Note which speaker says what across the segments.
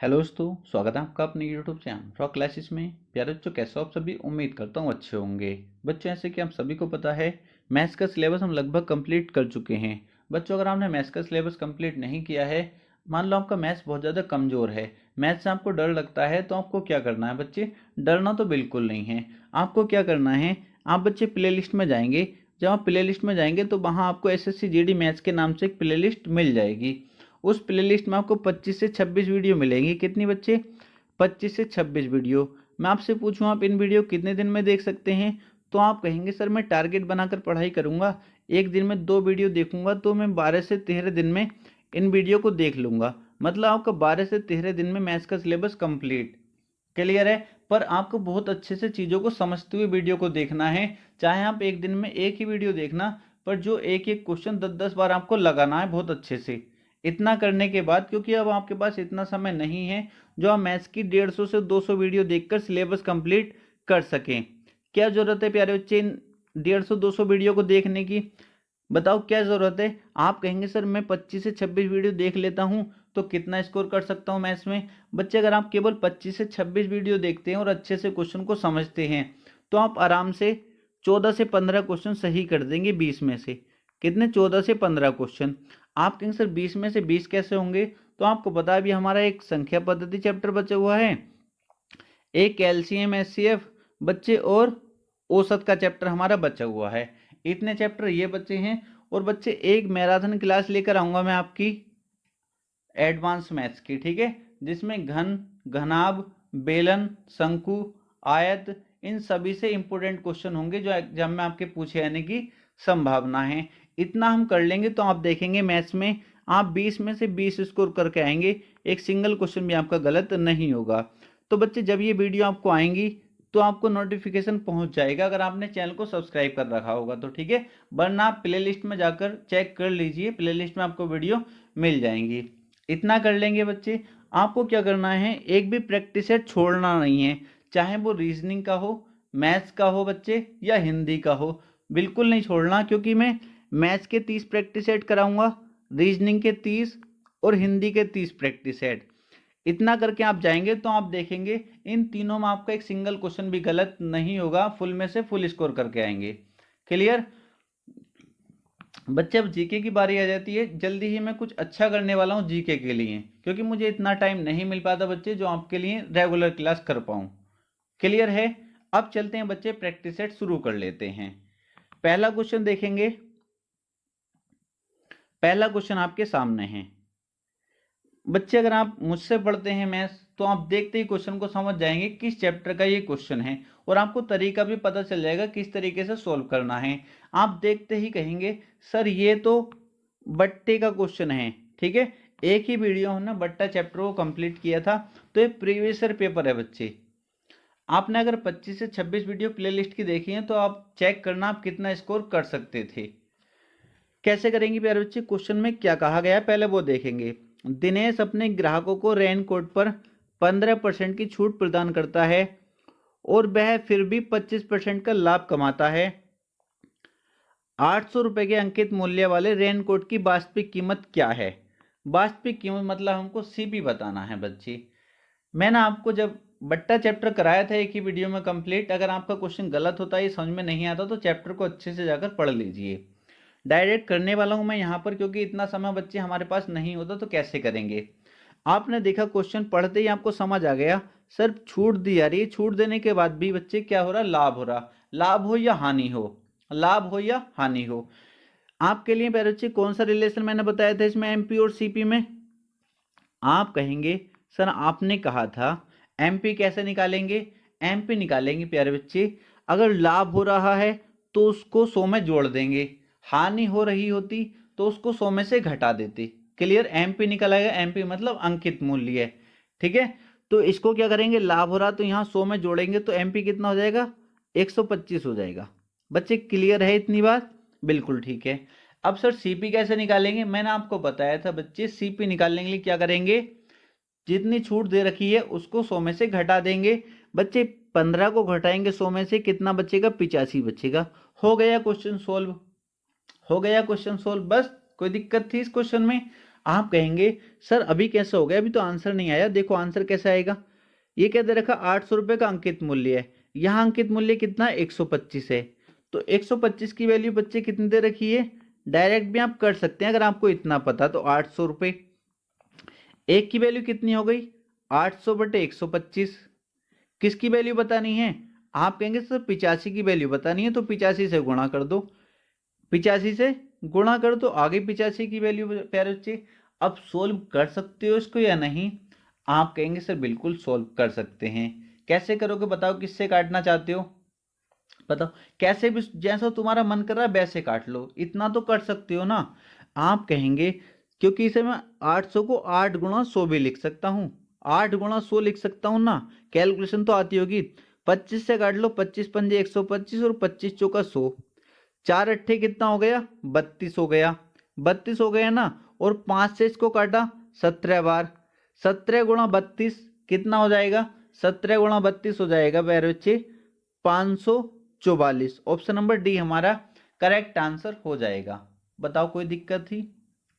Speaker 1: Hello दोस्तों, स्वागत है आपका अपने यूट्यूब चैनल रॉक क्लासेस में। प्यारे बच्चों, कैसे हो आप सभी? उम्मीद करता हूँ अच्छे होंगे। बच्चों, ऐसे कि आप सभी को पता है, मैथ्स का सिलेबस हम लगभग कंप्लीट कर चुके हैं। बच्चों, अगर आपने मैथ्स का सिलेबस कंप्लीट नहीं किया है, मान लो आपका मैथ्स बहुत ज़्यादा कमज़ोर है, मैथ्स से आपको डर लगता है, तो आपको क्या करना है बच्चे? डरना तो बिल्कुल नहीं है। आपको क्या करना है, आप बच्चे प्ले लिस्ट में जाएंगे। जब आप प्ले लिस्ट में जाएंगे तो वहाँ आपको SSC GD मैथ्स के नाम से एक प्ले लिस्ट मिल जाएगी। उस प्लेलिस्ट में आपको 25 से 26 वीडियो मिलेंगी। कितनी बच्चे? 25 से 26 वीडियो। मैं आपसे पूछूं, आप इन वीडियो कितने दिन में देख सकते हैं? तो आप कहेंगे सर मैं टारगेट बनाकर पढ़ाई करूंगा, एक दिन में 2 वीडियो देखूंगा, तो मैं 12 से 13 दिन में इन वीडियो को देख लूंगा। मतलब आपका 12 से 13 दिन में मैथ्स का सिलेबस कंप्लीट। क्लियर है? पर आपको बहुत अच्छे से चीज़ों को समझते हुए वीडियो को देखना है। चाहे आप एक दिन में एक ही वीडियो देखना, पर जो एक एक क्वेश्चन 10-10 बार आपको लगाना है बहुत अच्छे से। इतना करने के बाद, क्योंकि अब आपके पास इतना समय नहीं है जो आप मैथ्स की 150 से 200 वीडियो देखकर सिलेबस कंप्लीट कर सकें। क्या ज़रूरत है प्यारे बच्चे इन 150-200 वीडियो को देखने की? बताओ क्या ज़रूरत है? आप कहेंगे सर मैं 25 से 26 वीडियो देख लेता हूँ तो कितना स्कोर कर सकता हूँ मैथ्स में? बच्चे, अगर आप केवल 25 से 26 वीडियो देखते हैं और अच्छे से क्वेश्चन को समझते हैं, तो आप आराम से 14 से 15 क्वेश्चन सही कर देंगे 20 में से। कितने? 14 से 15 क्वेश्चन। आप कहेंगे सर 20 में से 20 कैसे होंगे? तो आपको पता है अभी हमारा एक संख्या पद्धति चैप्टर बचा हुआ है, एक LCM SCF बच्चे, और औसत का चैप्टर हमारा बचा हुआ है। इतने चैप्टर ये बच्चे हैं। और बच्चे, एक मैराथन क्लास लेकर आऊंगा मैं आपकी एडवांस मैथ्स की, ठीक है, जिसमें घन, घनाभ, बेलन, शंकु, आयत, इन सभी से इंपॉर्टेंट क्वेश्चन होंगे जो एग्जाम में आपके पूछे जाने की संभावना है। इतना हम कर लेंगे तो आप देखेंगे मैथ्स में आप 20 में से 20 स्कोर करके आएंगे, एक सिंगल क्वेश्चन भी आपका गलत नहीं होगा। तो बच्चे, जब ये वीडियो आपको आएंगी तो आपको नोटिफिकेशन पहुंच जाएगा, अगर आपने चैनल को सब्सक्राइब कर रखा होगा तो, ठीक है। वरना आप प्ले लिस्ट में जाकर चेक कर लीजिए, प्ले लिस्ट में आपको वीडियो मिल जाएंगी। इतना कर लेंगे बच्चे। आपको क्या करना है, एक भी प्रैक्टिस सेट छोड़ना नहीं है, चाहे वो रीजनिंग का हो, मैथ्स का हो बच्चे, या हिंदी का हो, बिल्कुल नहीं छोड़ना। क्योंकि मैं मैथ्स के 30 प्रैक्टिस सेट कराऊंगा, रीजनिंग के 30 और हिंदी के 30 प्रैक्टिस सेट। इतना करके आप जाएंगे तो आप देखेंगे इन तीनों में आपका एक सिंगल क्वेश्चन भी गलत नहीं होगा, फुल में से फुल स्कोर करके आएंगे। क्लियर? बच्चे, अब जीके की बारी आ जाती है। जल्दी ही मैं कुछ अच्छा करने वाला हूँ जीके के लिए, क्योंकि मुझे इतना टाइम नहीं मिल पाता बच्चे जो आपके लिए रेगुलर क्लास कर पाऊँ। क्लियर है? अब चलते हैं बच्चे, प्रैक्टिस सेट शुरू कर लेते हैं। पहला क्वेश्चन देखेंगे। पहला क्वेश्चन आपके सामने है बच्चे। अगर आप मुझसे पढ़ते हैं मैथ्स तो आप देखते ही क्वेश्चन को समझ जाएंगे किस चैप्टर का ये क्वेश्चन है, और आपको तरीका भी पता चल जाएगा किस तरीके से सॉल्व करना है। आप देखते ही कहेंगे सर ये तो बट्टे का क्वेश्चन है, ठीक है। एक ही वीडियो हमने बट्टा चैप्टर को कंप्लीट किया था, तो ये प्रीवियस ईयर पेपर है बच्चे। आपने अगर 25 से 26 वीडियो प्लेलिस्ट की देखी है तो आप चेक करना आप कितना स्कोर कर सकते थे। कैसे करेंगे प्यारे बच्चे? क्वेश्चन में क्या कहा गया है पहले वो देखेंगे। दिनेश अपने ग्राहकों को रेनकोट पर 15% की छूट प्रदान करता है और वह फिर भी 25% का लाभ कमाता है। 800 रुपए के अंकित मूल्य वाले रेनकोट की वास्तविक कीमत क्या है? वास्तविक कीमत मतलब हमको CP बताना है बच्चे। मैंने आपको जब बट्टा चैप्टर कराया था एक ही वीडियो में कंप्लीट, अगर आपका क्वेश्चन गलत होता है, ये समझ में नहीं आता, तो चैप्टर को अच्छे से जाकर पढ़ लीजिए। डायरेक्ट करने वाला हूं मैं यहाँ पर, क्योंकि इतना समय बच्चे हमारे पास नहीं होता, तो कैसे करेंगे। आपने देखा क्वेश्चन पढ़ते ही आपको समझ आ गया, सर छूट दी जा रही है, छूट देने के बाद भी बच्चे क्या हो रहा? लाभ हो रहा। लाभ हो या हानि हो, लाभ हो या हानि हो। आपके लिए पहले बच्चे कौन सा रिलेशन मैंने बताया था इसमें, MP और CP में? आप कहेंगे सर आपने कहा था MP कैसे निकालेंगे? MP निकालेंगे प्यारे बच्चे, अगर लाभ हो रहा है तो उसको 100 में जोड़ देंगे, हानि हो रही होती तो उसको 100 में से घटा देते। क्लियर? MP निकल आएगा, MP मतलब अंकित मूल्य है, ठीक है। तो इसको क्या करेंगे, लाभ हो रहा तो यहाँ 100 में जोड़ेंगे तो MP कितना हो जाएगा? 125 हो जाएगा। बच्चे क्लियर है इतनी बात? बिल्कुल ठीक है। अब सर CP कैसे निकालेंगे? मैंने आपको बताया था बच्चे, CP निकालने के लिए क्या करेंगे, जितनी छूट दे रखी है उसको 100 में से घटा देंगे। बच्चे 15 को घटाएंगे 100 में से, कितना बचेगा? 85 बचेगा। हो गया क्वेश्चन सोल्व, हो गया क्वेश्चन सोल्व। बस कोई दिक्कत थी इस क्वेश्चन में? आप कहेंगे सर अभी कैसे हो गया, अभी तो आंसर नहीं आया। देखो आंसर कैसे आएगा, ये क्या दे रखा 800 रुपये का अंकित मूल्य है, यहाँ अंकित मूल्य कितना 125 है। तो 125 की वैल्यू बच्चे कितनी दे रखी है, डायरेक्ट भी आप कर सकते हैं अगर आपको इतना पता तो 800 रुपये। एक की वैल्यू कितनी हो गई 800 बटे 125। किसकी वैल्यू बतानी है, आप कहेंगे सर 85 की वैल्यू बतानी है, तो 85 से गुणा कर दो, 85 से गुणा कर दो, आगे 85 की वैल्यू प्यारे बच्चे। अब सोल्व कर सकते हो इसको या नहीं, आप कहेंगे सर बिल्कुल सोल्व कर सकते हैं। कैसे करोगे बताओ, किससे काटना चाहते हो बताओ, कैसे भी जैसा तुम्हारा मन कर रहा है वैसे काट लो, इतना तो कर सकते हो ना। आप कहेंगे क्योंकि इसे मैं 800 को 8 गुणा 100 भी लिख सकता हूँ, 8 गुणा 100 लिख सकता हूँ ना, कैलकुलेशन तो आती होगी। 25 से काट लो, 25 पंजे 125 और 25 चौका 100, 4 अट्ठे कितना हो गया 32 हो गया, 32 हो गया ना। और 5 से इसको काटा 17 बार, 17 गुणा 32 कितना हो जाएगा, 17 गुणा 32 हो जाएगा प्यारे बच्चे 544। ऑप्शन नंबर डी हमारा करेक्ट आंसर हो जाएगा। बताओ कोई दिक्कत थी,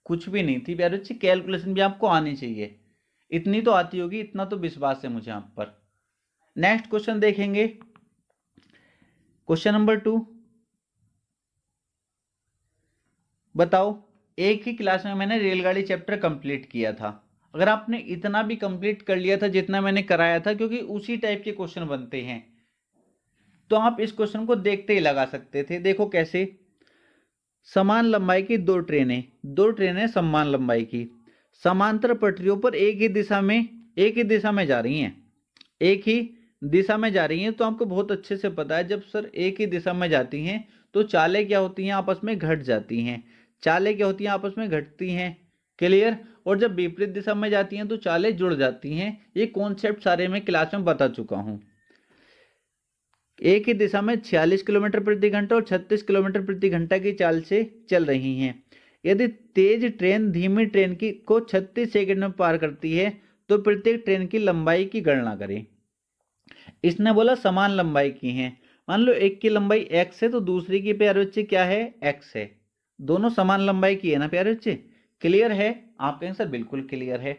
Speaker 1: कुछ भी नहीं थी प्यारे बच्चे। कैलकुलेशन भी आपको आनी चाहिए, इतनी तो आती होगी, इतना तो विश्वास है मुझे आप पर। नेक्स्ट क्वेश्चन देखेंगे, क्वेश्चन नंबर 2। बताओ एक ही क्लास में मैंने रेलगाड़ी चैप्टर कंप्लीट किया था, अगर आपने इतना भी कंप्लीट कर लिया था जितना मैंने कराया था, क्योंकि उसी टाइप के क्वेश्चन बनते हैं, तो आप इस क्वेश्चन को देखते ही लगा सकते थे। देखो कैसे, समान लंबाई की दो ट्रेनें समान लंबाई की समांतर पटरियों पर एक ही दिशा में जा रही हैं, एक ही दिशा में जा रही हैं। तो आपको बहुत अच्छे से पता है जब सर एक ही दिशा में जाती हैं तो चालें क्या होती हैं आपस में घट जाती हैं, चालें क्या होती हैं आपस में घटती हैं, क्लियर। और जब विपरीत दिशा में जाती हैं तो चालें जुड़ जाती हैं। ये कॉन्सेप्ट सारे मैं क्लास में बता चुका हूँ। एक ही दिशा में 46 किलोमीटर प्रति घंटा और 36 किलोमीटर प्रति घंटा की चाल से चल रही हैं। यदि तेज ट्रेन धीमी ट्रेन की को 36 सेकंड में पार करती है तो प्रत्येक ट्रेन की लंबाई की गणना करें। इसने बोला समान लंबाई की हैं, मान लो एक की लंबाई x है तो दूसरी की प्यारे बच्चे क्या है x है, दोनों समान लंबाई की है ना प्यारे बच्चे। क्लियर है, आप कहेंगे सर बिल्कुल क्लियर है।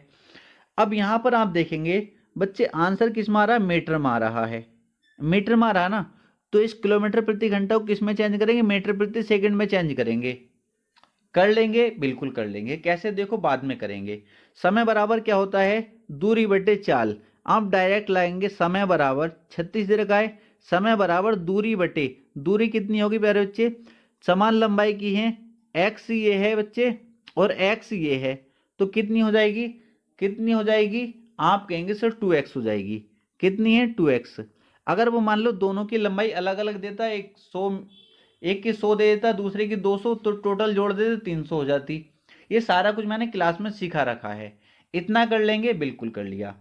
Speaker 1: अब यहां पर आप देखेंगे बच्चे आंसर किस में आ रहा है, मीटर में आ रहा है, मीटर में आ रहा है ना। तो इस किलोमीटर प्रति घंटा को किस में चेंज करेंगे, मीटर प्रति सेकंड में चेंज करेंगे। कर लेंगे, बिल्कुल कर लेंगे, कैसे देखो बाद में करेंगे। समय बराबर क्या होता है, दूरी बटे चाल। आप डायरेक्ट लाएंगे, समय बराबर 36 दे रखा है, समय बराबर दूरी बटे, दूरी कितनी होगी प्यारे बच्चे, समान लंबाई की है, x ये है बच्चे और x ये है, तो कितनी हो जाएगी, कितनी हो जाएगी, आप कहेंगे सर 2x हो जाएगी। कितनी है 2x। अगर वो मान लो दोनों की लंबाई अलग अलग देता है, एक की 100 दे देता, दूसरे की 200, तो टोटल जोड़ देते 300 हो जाती। ये सारा कुछ मैंने क्लास में सिखा रखा है, इतना कर लेंगे, बिल्कुल कर लिया।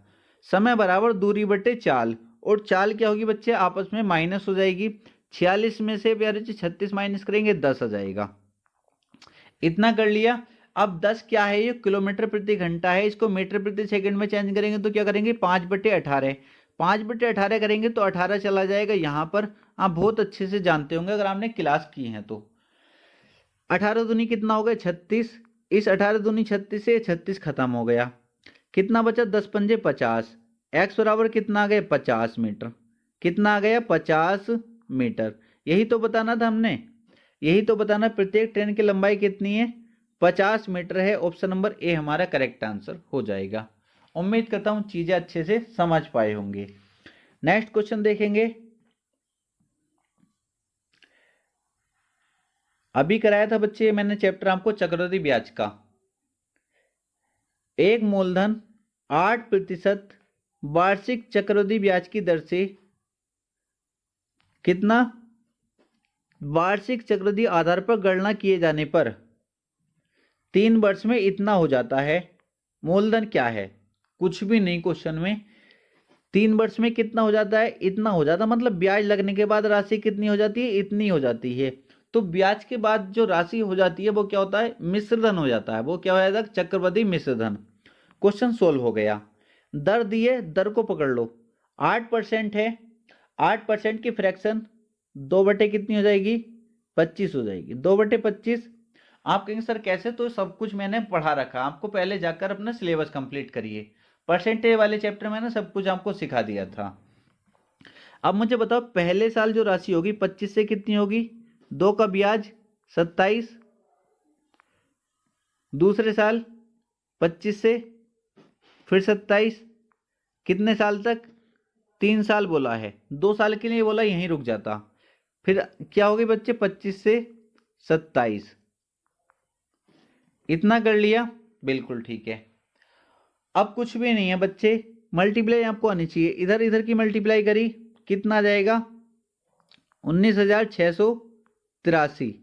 Speaker 1: समय बराबर दूरी बटे चाल, और चाल क्या होगी बच्चे आपस में माइनस हो जाएगी, 46 में से प्यारे 36 माइनस करेंगे 10 आ जाएगा, इतना कर लिया। अब 10 क्या है, ये किलोमीटर प्रति घंटा है, इसको मीटर प्रति सेकंड में चेंज करेंगे तो क्या करेंगे 5/18, 5/18 करेंगे तो 18 चला जाएगा यहाँ पर। आप बहुत अच्छे से जानते होंगे अगर आपने क्लास की है तो। 18 दूनी कितना हो गया 36, इस 18 दूनी 36 से 36 खत्म हो गया, कितना बचा 10 पंजे 50, x बराबर कितना आ गया 50 मीटर, कितना आ गया 50 मीटर। यही तो बताना था हमने, यही तो बताना, प्रत्येक ट्रेन की लंबाई कितनी है 50 मीटर है। ऑप्शन नंबर ए हमारा करेक्ट आंसर हो जाएगा। उम्मीद करता हूं चीजें अच्छे से समझ पाए होंगे। नेक्स्ट क्वेश्चन देखेंगे, अभी कराया था बच्चे मैंने चैप्टर आपको चक्रवृद्धि ब्याज का। एक मूलधन 8% वार्षिक चक्रवृद्धि ब्याज की दर से कितना, वार्षिक चक्रवृद्धि आधार पर गणना किए जाने पर 3 वर्ष में इतना हो जाता है। मूलधन क्या है, कुछ भी नहीं क्वेश्चन में, 3 वर्ष में कितना हो जाता है, इतना हो जाता, मतलब ब्याज लगने के बाद राशि कितनी हो जाती है, इतनी हो जाती है। तो ब्याज के बाद जो राशि हो जाती है वो क्या होता है, मिश्रधन हो जाता है, वो क्या हो जाता है चक्रवृद्धि मिश्रधन। क्वेश्चन सोल्व हो गया। दर दिए, दर को पकड़ लो, 8% है, 8% की फ्रैक्शन 2 बटे कितनी हो जाएगी 25 हो जाएगी, 2/25। आप कहेंगे सर कैसे, तो सब कुछ मैंने पढ़ा रखा, आपको पहले जाकर अपना सिलेबस कंप्लीट करिए। परसेंटेज वाले चैप्टर में ना सब कुछ आपको सिखा दिया था। अब मुझे बताओ पहले साल जो राशि होगी 25 से कितनी होगी, 2 का ब्याज 27, दूसरे साल 25 से फिर 27, कितने साल तक, 3 साल बोला है, 2 साल के लिए बोला यहीं रुक जाता। फिर क्या होगी बच्चे 25 से 27, इतना कर लिया, बिल्कुल ठीक है। अब कुछ भी नहीं है बच्चे, मल्टीप्लाई आपको आनी चाहिए, इधर इधर की मल्टीप्लाई करी कितना जाएगा 19,683,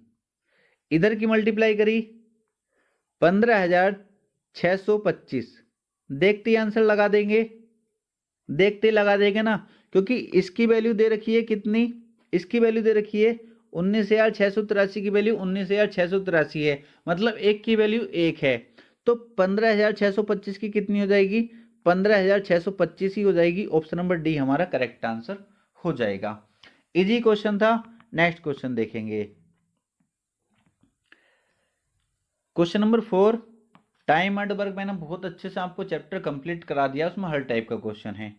Speaker 1: इधर की मल्टीप्लाई करी 15,625, देखते ही आंसर लगा देंगे, देखते ही लगा देंगे ना, क्योंकि इसकी वैल्यू दे रखी है कितनी, इसकी वैल्यू दे रखी है 19,683 की वैल्यू 19,683 है, मतलब एक की वैल्यू 1 है, तो 15,625 की कितनी हो जाएगी, 15,625 ही हो जाएगी। ऑप्शन नंबर डी हमारा करेक्ट आंसर हो जाएगा। इजी क्वेश्चन था। नेक्स्ट क्वेश्चन देखेंगे, question number 4। Time and work मैंने बहुत अच्छे से आपको चैप्टर कंप्लीट करा दिया, उसमें हर टाइप का क्वेश्चन है।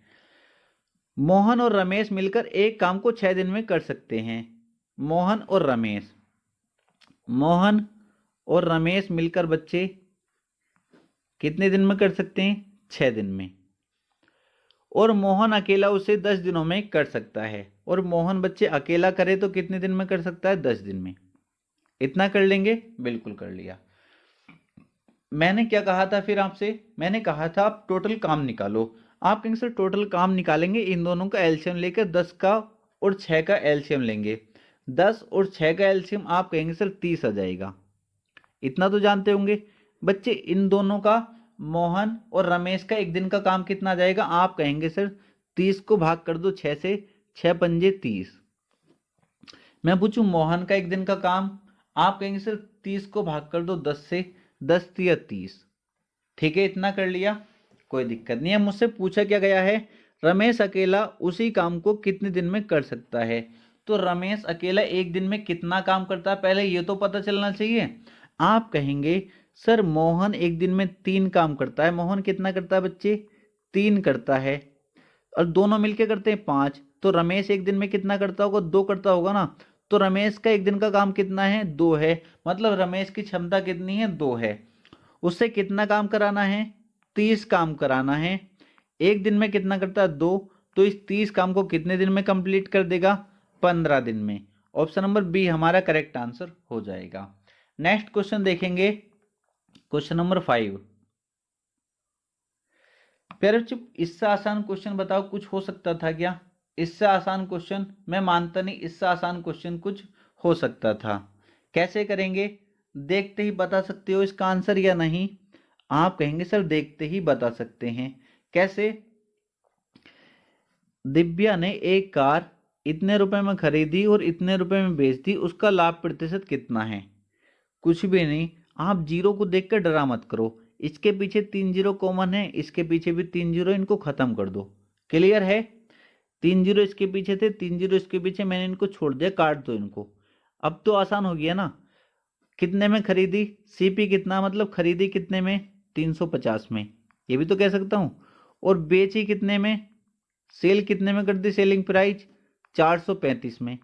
Speaker 1: मोहन और रमेश मिलकर एक काम को 6 दिन में कर सकते हैं। मोहन और रमेश, मोहन और रमेश मिलकर बच्चे कितने दिन में कर सकते हैं, 6 दिन में। और मोहन अकेला उसे 10 दिनों में कर सकता है, और मोहन बच्चे अकेला करे तो कितने दिन में कर सकता है, 10 दिन में। इतना कर लेंगे, बिल्कुल कर लिया। मैंने क्या कहा था फिर आपसे, मैंने कहा था आप टोटल काम निकालो। आप कहेंगे सर टोटल काम निकालेंगे, इन दोनों का एलसीएम लेकर 10 का और 6 का एलसीएम लेंगे, 10 और 6 का एलसीएम आप कहेंगे सर 30 आ जाएगा। इतना तो जानते होंगे बच्चे, इन दोनों का, मोहन और रमेश का एक दिन का काम कितना आ जाएगा, आप कहेंगे सर 30 को भाग कर दो 6 से, 6 पंजे 30। मैं पूछूं मोहन का एक दिन का काम, आप कहेंगे सर 30 को भाग कर दो 10 से, 10 तिया 30। ठीक है, इतना कर लिया, कोई दिक्कत नहीं है। मुझसे पूछा क्या गया है, रमेश अकेला उसी काम को कितने दिन में कर सकता है। तो रमेश अकेला एक दिन में कितना काम करता है, पहले ये तो पता चलना चाहिए। आप कहेंगे सर मोहन एक दिन में 3 काम करता है। मोहन कितना करता है बच्चे, 3 करता है, और दोनों मिलके करते हैं 5। तो रमेश एक दिन में कितना करता होगा, 2 करता होगा ना। तो रमेश का एक दिन का काम कितना है, 2 है, मतलब रमेश की क्षमता कितनी है, 2 है। उससे कितना काम कराना है, 30 काम कराना है। एक दिन में कितना करता है, 2, तो इस 30 काम को कितने दिन में कंप्लीट कर देगा, 15 दिन में। ऑप्शन नंबर बी हमारा करेक्ट आंसर हो जाएगा। नेक्स्ट क्वेश्चन देखेंगे, क्वेश्चन नंबर 5। प्यारे बच्चों इससे आसान क्वेश्चन बताओ कुछ हो सकता था क्या, इससे आसान क्वेश्चन मैं मानता नहीं, इससे आसान क्वेश्चन कुछ हो सकता था। कैसे करेंगे, देखते ही बता सकते हो इसका आंसर या नहीं। आप कहेंगे सर देखते ही बता सकते हैं, कैसे। दिव्या ने एक कार इतने रुपए में खरीदी और इतने रुपए में बेच दी, उसका लाभ प्रतिशत कितना है। कुछ भी नहीं, आप जीरो को देखकर डरा मत करो, इसके पीछे 3 जीरो कॉमन है, इसके पीछे भी 3 जीरो, इनको खत्म कर दो। क्लियर है, 3 जीरो इसके पीछे थे, 3 जीरो इसके पीछे, मैंने इनको छोड़ दिया, काट दो इनको। अब तो आसान हो गया ना। कितने में खरीदी, सीपी कितना, मतलब खरीदी कितने में, 350 में, ये भी तो कह सकता हूं। और बेची कितने में, सेल कितने में कर दी, सेलिंग प्राइस 435 में।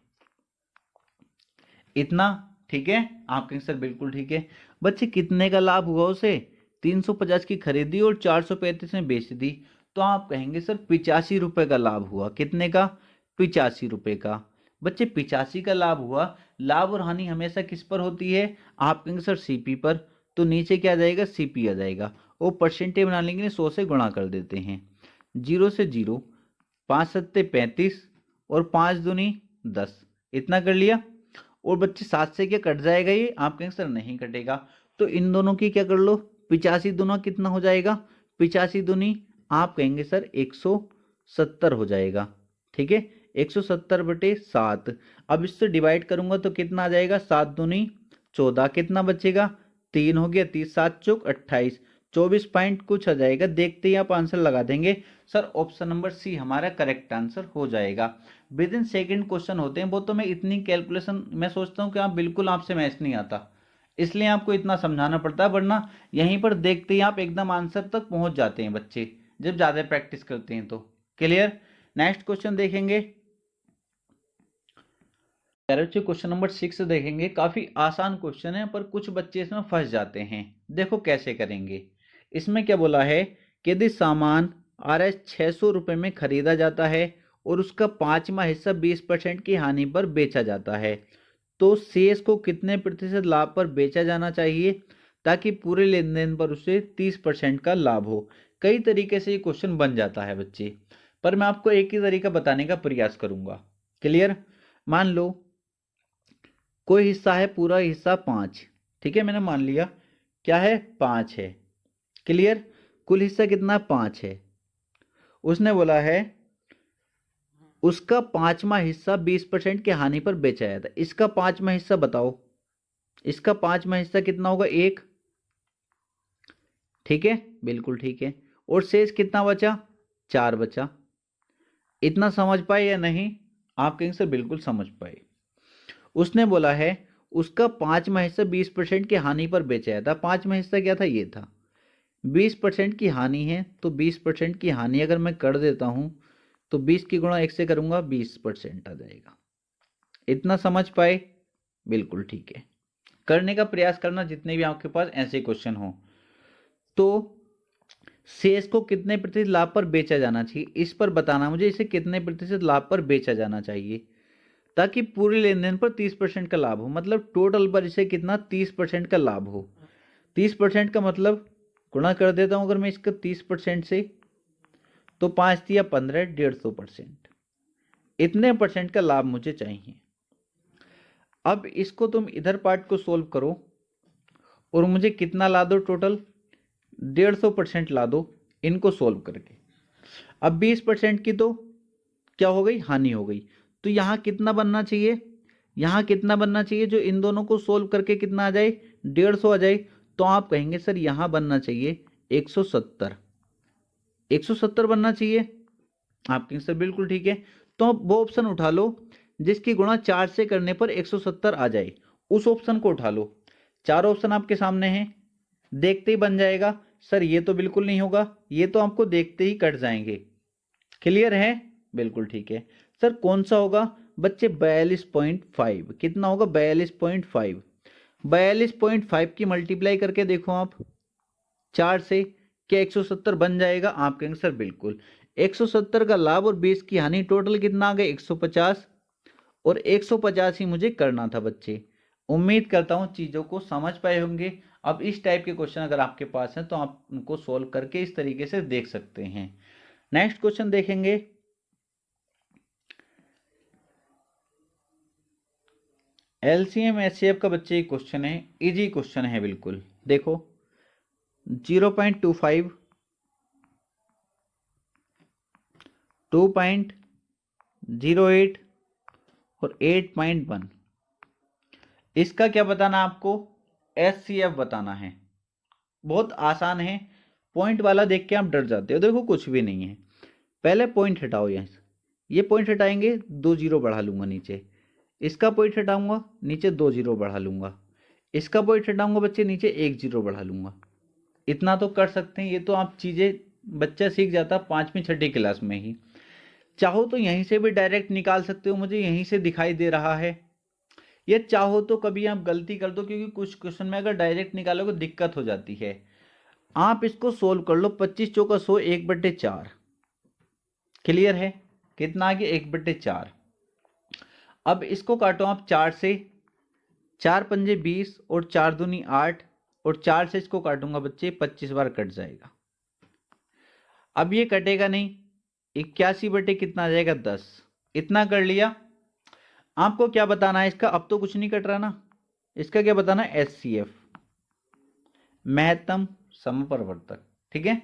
Speaker 1: इतना ठीक है, आप कहेंगे सर बिल्कुल ठीक है। बच्चे कितने का लाभ हुआ उसे, 350 की खरीदी और 435 में बेच दी, तो आप कहेंगे सर 85 रुपए का लाभ हुआ। कितने का, 85 रुपए का। बच्चे 85 का लाभ हुआ, लाभ और हानि हमेशा किस पर होती है, आप कहेंगे सर सीपी पर, तो नीचे क्या आ जाएगा, सीपी आ जाएगा। वो परसेंटेज बनाने के लिए 100 से गुणा कर देते हैं, 0 से 0, 5 सत्ते 35 और 5 दूनी 10, इतना कर लिया। और बच्चे 7 से क्या कट जाएगा, ये आप कहेंगे सर नहीं कटेगा, तो इन दोनों की क्या कर लो, 85 दूना कितना हो जाएगा, 85 दूनी आप कहेंगे सर 170 हो जाएगा। ठीक है, 170/7। अब इससे डिवाइड करूंगा तो कितना आ जाएगा, 7 दूनी 14, कितना बचेगा, 3 हो गया, 30 7 चौक 28, 24 पॉइंट कुछ आ जाएगा। देखते ही आप आंसर लगा देंगे सर, ऑप्शन नंबर सी हमारा करेक्ट आंसर हो जाएगा। विद इन सेकेंड क्वेश्चन होते हैं वो, तो मैं इतनी कैलकुलेशन मैं सोचता हूँ कि आप बिल्कुल आपसे मैच नहीं आता, इसलिए आपको इतना समझाना पड़ता है, वरना यहीं पर देखते ही आप एकदम आंसर तक पहुंच जाते हैं बच्चे, जब ज़्यादा प्रैक्टिस करते हैं तो। क्लियर। नेक्स्ट क्वेश्चन देखेंगे बच्चे, क्वेश्चन नंबर 6 देखेंगे। काफ़ी आसान क्वेश्चन है पर कुछ बच्चे इसमें फंस जाते हैं। देखो कैसे करेंगे। इसमें क्या बोला है कि यदि सामान RS 600 रुपये में खरीदा जाता है और उसका 5वां हिस्सा 20% की हानि पर बेचा जाता है, तो शेष को कितने प्रतिशत लाभ पर बेचा जाना चाहिए ताकि पूरे लेन देन पर उसे 30% का लाभ हो। कई तरीके से ये क्वेश्चन बन जाता है बच्चे, पर मैं आपको एक ही तरीका बताने का प्रयास करूंगा। क्लियर। मान लो कोई हिस्सा है, पूरा हिस्सा 5, ठीक है, मैंने मान लिया क्या है 5 है। क्लियर। कुल हिस्सा कितना 5 है। उसने बोला है उसका 5वां हिस्सा 20% की हानि पर बेचा जाता है। इसका 5वां हिस्सा बताओ। इसका 5वां हिस्सा कितना होगा 1। ठीक है, बिल्कुल ठीक है। और शेष कितना बचा 4 बचा। इतना समझ पाए या नहीं। आप कहेंगे सर बिल्कुल समझ पाए। उसने बोला है उसका 5वां हिस्सा 20% की हानि पर बेचा जाता। 5वां हिस्सा क्या था, ये था। 20% की हानि है तो 20% की हानि अगर मैं कर देता हूं तो 20 की गुणा 1 से करूंगा 20% आ जाएगा। इतना समझ पाए। बिल्कुल ठीक है। करने का प्रयास करना जितने भी आपके पास ऐसे क्वेश्चन हो। तो शेष को कितने प्रतिशत लाभ पर बेचा जाना चाहिए, इस पर बताना मुझे। इसे कितने प्रतिशत लाभ पर बेचा जाना चाहिए ताकि पूरे लेन देन पर 30% का लाभ हो। मतलब टोटल पर इसे कितना 30% का लाभ हो। 30% का मतलब गुणा कर देता हूं अगर मैं इसका 30% से, तो 5 दिया 15, 150%। इतने परसेंट का लाभ मुझे चाहिए। अब इसको तुम इधर पार्ट को सोल्व करो और मुझे कितना ला दो, टोटल 150% ला दो इनको सोल्व करके। अब 20% की तो क्या हो गई, हानि हो गई। तो यहाँ कितना बनना चाहिए, यहाँ कितना बनना चाहिए जो इन दोनों को सोल्व करके कितना आ जाए 150 आ जाए। तो आप कहेंगे सर यहाँ बनना चाहिए 170। 170 बनना चाहिए। आप कहेंगे सर बिल्कुल ठीक है। तो आप वो ऑप्शन उठा लो जिसकी गुणा 4 से करने पर 170 आ जाए, उस ऑप्शन को उठा लो। 4 ऑप्शन आपके सामने हैं, देखते ही बन जाएगा। सर ये तो बिल्कुल नहीं होगा, ये तो आपको देखते ही कट जाएंगे। क्लियर है, बिल्कुल ठीक है। सर कौन सा होगा बच्चे, 42.5। कितना होगा 42.5। 42.5 की मल्टीप्लाई करके देखो आप 4 से, क्या 170 बन जाएगा। आप कहेंगे सर बिल्कुल। 170 का लाभ और 20 की हानि, टोटल कितना आ गया 150। और 150 ही मुझे करना था बच्चे। उम्मीद करता हूं चीजों को समझ पाए होंगे। अब इस टाइप के क्वेश्चन अगर आपके पास हैं तो आप उनको सोल्व करके इस तरीके से देख सकते हैं। नेक्स्ट क्वेश्चन देखेंगे। LCM HCF का बच्चे क्वेश्चन है, इजी क्वेश्चन है बिल्कुल। देखो 0.25, 2.08 और 8.1। इसका क्या बताना आपको, HCF बताना है। बहुत आसान है। पॉइंट वाला देख के आप डर जाते हो, देखो कुछ भी नहीं है। पहले पॉइंट हटाओ यहाँ से, ये पॉइंट हटाएंगे 2 जीरो बढ़ा लूंगा नीचे। इसका पॉइंट हटाऊंगा नीचे 2 जीरो बढ़ा लूंगा। इसका पॉइंट हटाऊंगा बच्चे नीचे 1 जीरो बढ़ा लूंगा। इतना तो कर सकते हैं। ये तो आप चीजें बच्चा सीख जाता 5वीं 6ठी क्लास में ही। चाहो तो यहीं से भी डायरेक्ट निकाल सकते हो, मुझे यहीं से दिखाई दे रहा है। ये चाहो तो कभी आप गलती कर दो, क्योंकि कुछ क्वेश्चन में अगर डायरेक्ट निकालोगे दिक्कत हो जाती है। आप इसको सोल्व कर लो। 25 चौका 100, 1/4। क्लियर है, कितना आ गया 1/4। अब इसको काटो आप 4 से, 4 पंजे 20 और 4 दूनी 8 और 4 से इसको काटूंगा बच्चे 25 बार कट जाएगा। अब ये कटेगा नहीं, 81 बटे कितना आ जाएगा 10। इतना कर लिया। आपको क्या बताना है इसका, अब तो कुछ नहीं कट रहा ना। इसका क्या बताना है, HCF, महत्तम समपरिवर्तक। ठीक है।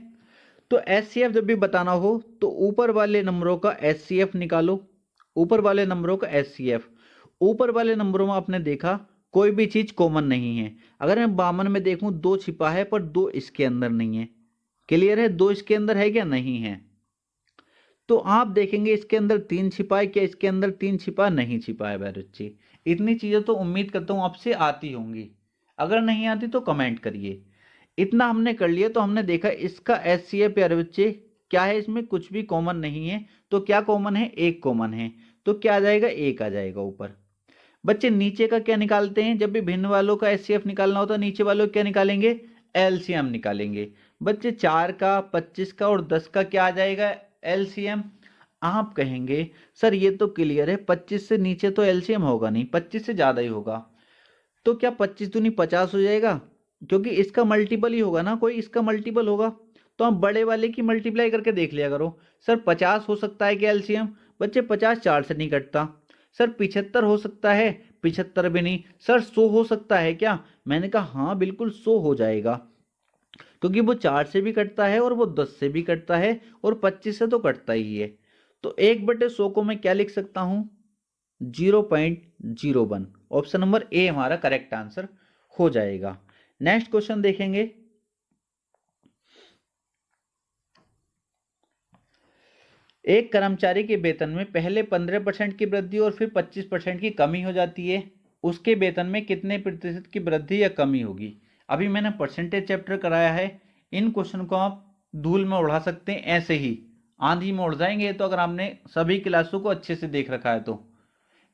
Speaker 1: तो HCF जब भी बताना हो तो ऊपर वाले नंबरों का HCF निकालो। ऊपर वाले नंबरों का HCF। ऊपर वाले नंबरों में आपने देखा कोई भी चीज कॉमन नहीं है। अगर मैं 52 में देखूं 2 छिपा है पर 2 इसके अंदर नहीं है। क्लियर है, 2 इसके अंदर है क्या, नहीं है। तो आप देखेंगे इसके अंदर 3 छिपा है क्या, इसके अंदर 3 छिपा नहीं छिपा है बच्चे। इतनी चीजें तो उम्मीद करता हूं आपसे आती होंगी। अगर नहीं आती तो कमेंट करिए। इतना हमने कर लिया तो हमने देखा इसका HCF प्यारे बच्चे क्या है, इसमें कुछ भी कॉमन नहीं है। तो क्या कॉमन है, एक कॉमन है, तो क्या आ जाएगा, एक आ जाएगा ऊपर। बच्चे नीचे का क्या निकालते हैं, जब भी भिन्न वालों का HCF निकालना होता है नीचे वालों क्या निकालेंगे, LCM निकालेंगे। बच्चे 4 का, 25 का और 10 का क्या आ जाएगा, LCM। आप कहेंगे सर ये तो क्लियर है, 25 से नीचे तो LCM होगा नहीं, 25 से ज्यादा ही होगा। तो क्या 25 दूनी 50 हो जाएगा, क्योंकि इसका मल्टीपल ही होगा ना, कोई इसका मल्टीपल होगा। तो हम बड़े वाले की मल्टीप्लाई करके देख लिया करो। सर 50 हो सकता है क्या LCM, बच्चे 50 4 से नहीं कटता। सर 75 हो सकता है, 75 भी नहीं। सर 100 हो सकता है क्या, मैंने कहा हाँ बिल्कुल 100 हो जाएगा, क्योंकि वो 4 से भी कटता है और वो 10 से भी कटता है और 25 से तो कटता ही है। तो 1/100 को मैं क्या लिख सकता हूं, 0.01। ऑप्शन नंबर ए हमारा करेक्ट आंसर हो जाएगा। नेक्स्ट क्वेश्चन देखेंगे। एक कर्मचारी के वेतन में पहले 15% की वृद्धि और फिर 25% की कमी हो जाती है, उसके वेतन में कितने प्रतिशत की वृद्धि या कमी होगी। अभी मैंने परसेंटेज चैप्टर कराया है, इन क्वेश्चन को आप धूल में उड़ा सकते हैं, ऐसे ही आंधी में उड़ जाएंगे। तो अगर आपने सभी क्लासों को अच्छे से देख रखा है तो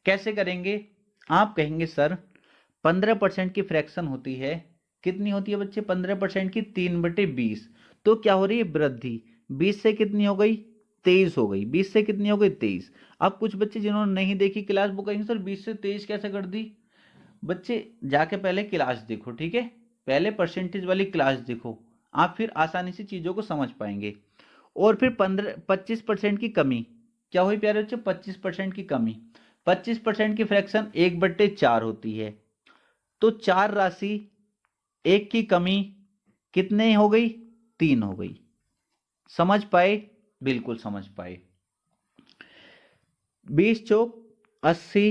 Speaker 1: कैसे करेंगे। आप कहेंगे सर 15% की फ्रैक्शन होती है, कितनी होती है बच्चे 15% की, 3/20। तो क्या हो रही है, वृद्धि। 20 से कितनी हो गई, 23 हो गई। 20 से कितनी हो गई, 23। अब कुछ बच्चे जिन्होंने नहीं देखी क्लास वो कहेंगे सर 20 से 23 कैसे कर दी। बच्चे जाके पहले क्लास देखो, ठीक है, पहले परसेंटेज वाली क्लास देखो, आप फिर आसानी से चीजों को समझ पाएंगे। और फिर 25% की कमी क्या हुई प्यारे बच्चे, 25% की कमी। 25% की फ्रैक्शन 1/4 होती है। तो 4 राशि, 1 की कमी कितने हो गई, 3 हो गई। समझ पाए, बिल्कुल समझ पाए। 20 चौक 80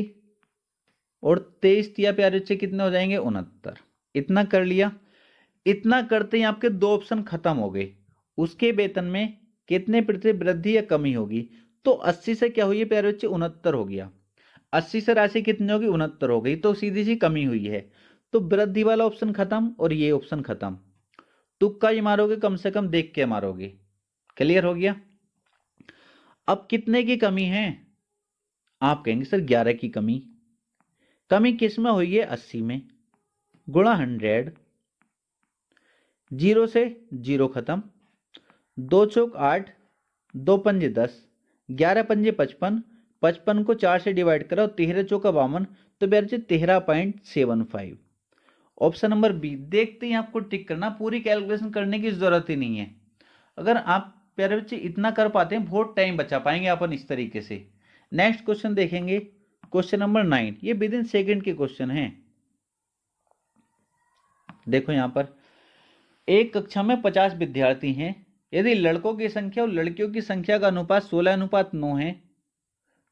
Speaker 1: और 23 दिया प्यारे बच्चे कितने हो जाएंगे, 69। इतना कर लिया। इतना करते ही आपके दो ऑप्शन खत्म हो गए। उसके वेतन में कितने प्रतिशत वृद्धि या कमी होगी। तो 80 से क्या हुई है प्यारे बच्चे, 69 हो गया। 80 से राशि कितनी होगी, 69 हो गई, तो सीधी सी कमी हुई है। तो वृद्धि वाला ऑप्शन खत्म और ये ऑप्शन खत्म। तुक्का ही मारोगे, कम से कम देख के मारोगे। क्लियर हो गया। अब कितने की कमी है, आप कहेंगे सर 11 की कमी। कमी किस में हुई है, 80 में, गुणा 100, 0 से 0 खत्म, 2 चौक 8, 2 पंजे 10, 11 पंजे 55, 55 को 4 से डिवाइड करो, 13 चौका 52, तो बच्चे 13.75। Option number B. देखते ही आपको टिक करना, पूरी कैलकुलेशन करने की जरूरत ही नहीं है। अगर आप प्यारे बच्चे इतना कर पाते हैं, बहुत टाइम बचा पाएंगे अपन इस तरीके से। नेक्स्ट क्वेश्चन देखेंगे, क्वेश्चन नंबर 9। ये विद इन सेकेंड के क्वेश्चन हैं। देखो यहां पर एक कक्षा में 50 विद्यार्थी हैं, यदि लड़कों की संख्या और लड़कियों की संख्या का अनुपात 16:9 है,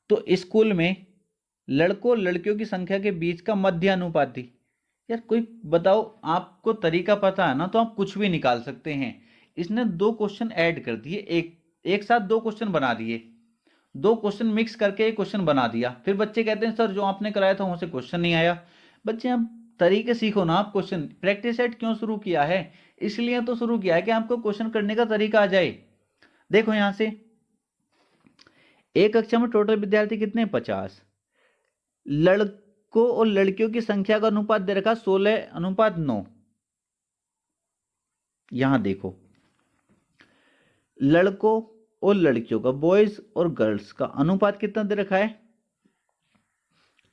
Speaker 1: तो स्कूल में लड़कों लड़कियों की संख्या के बीच का मध्य अनुपाती। यार कोई बताओ, आपको तरीका पता है ना, तो आप कुछ भी निकाल सकते हैं। इसने दो क्वेश्चन ऐड कर दिए, एक साथ दो क्वेश्चन बना दिए, दो क्वेश्चन मिक्स करके एक क्वेश्चन बना दिया। फिर बच्चे कहते हैं सर जो आपने कराया था वहां से क्वेश्चन नहीं आया। बच्चे आप तरीके सीखो ना, आप क्वेश्चन प्रैक्टिस सेट क्यों शुरू किया है, इसलिए तो शुरू किया है कि आपको क्वेश्चन करने का तरीका आ जाए। देखो यहां से एक कक्षा में टोटल विद्यार्थी कितने, 50। लड़कों और लड़कियों की संख्या का अनुपात दे रखा 16:9। यहां देखो लड़कों और लड़कियों का, बॉयज और गर्ल्स का अनुपात कितना दे रखा है।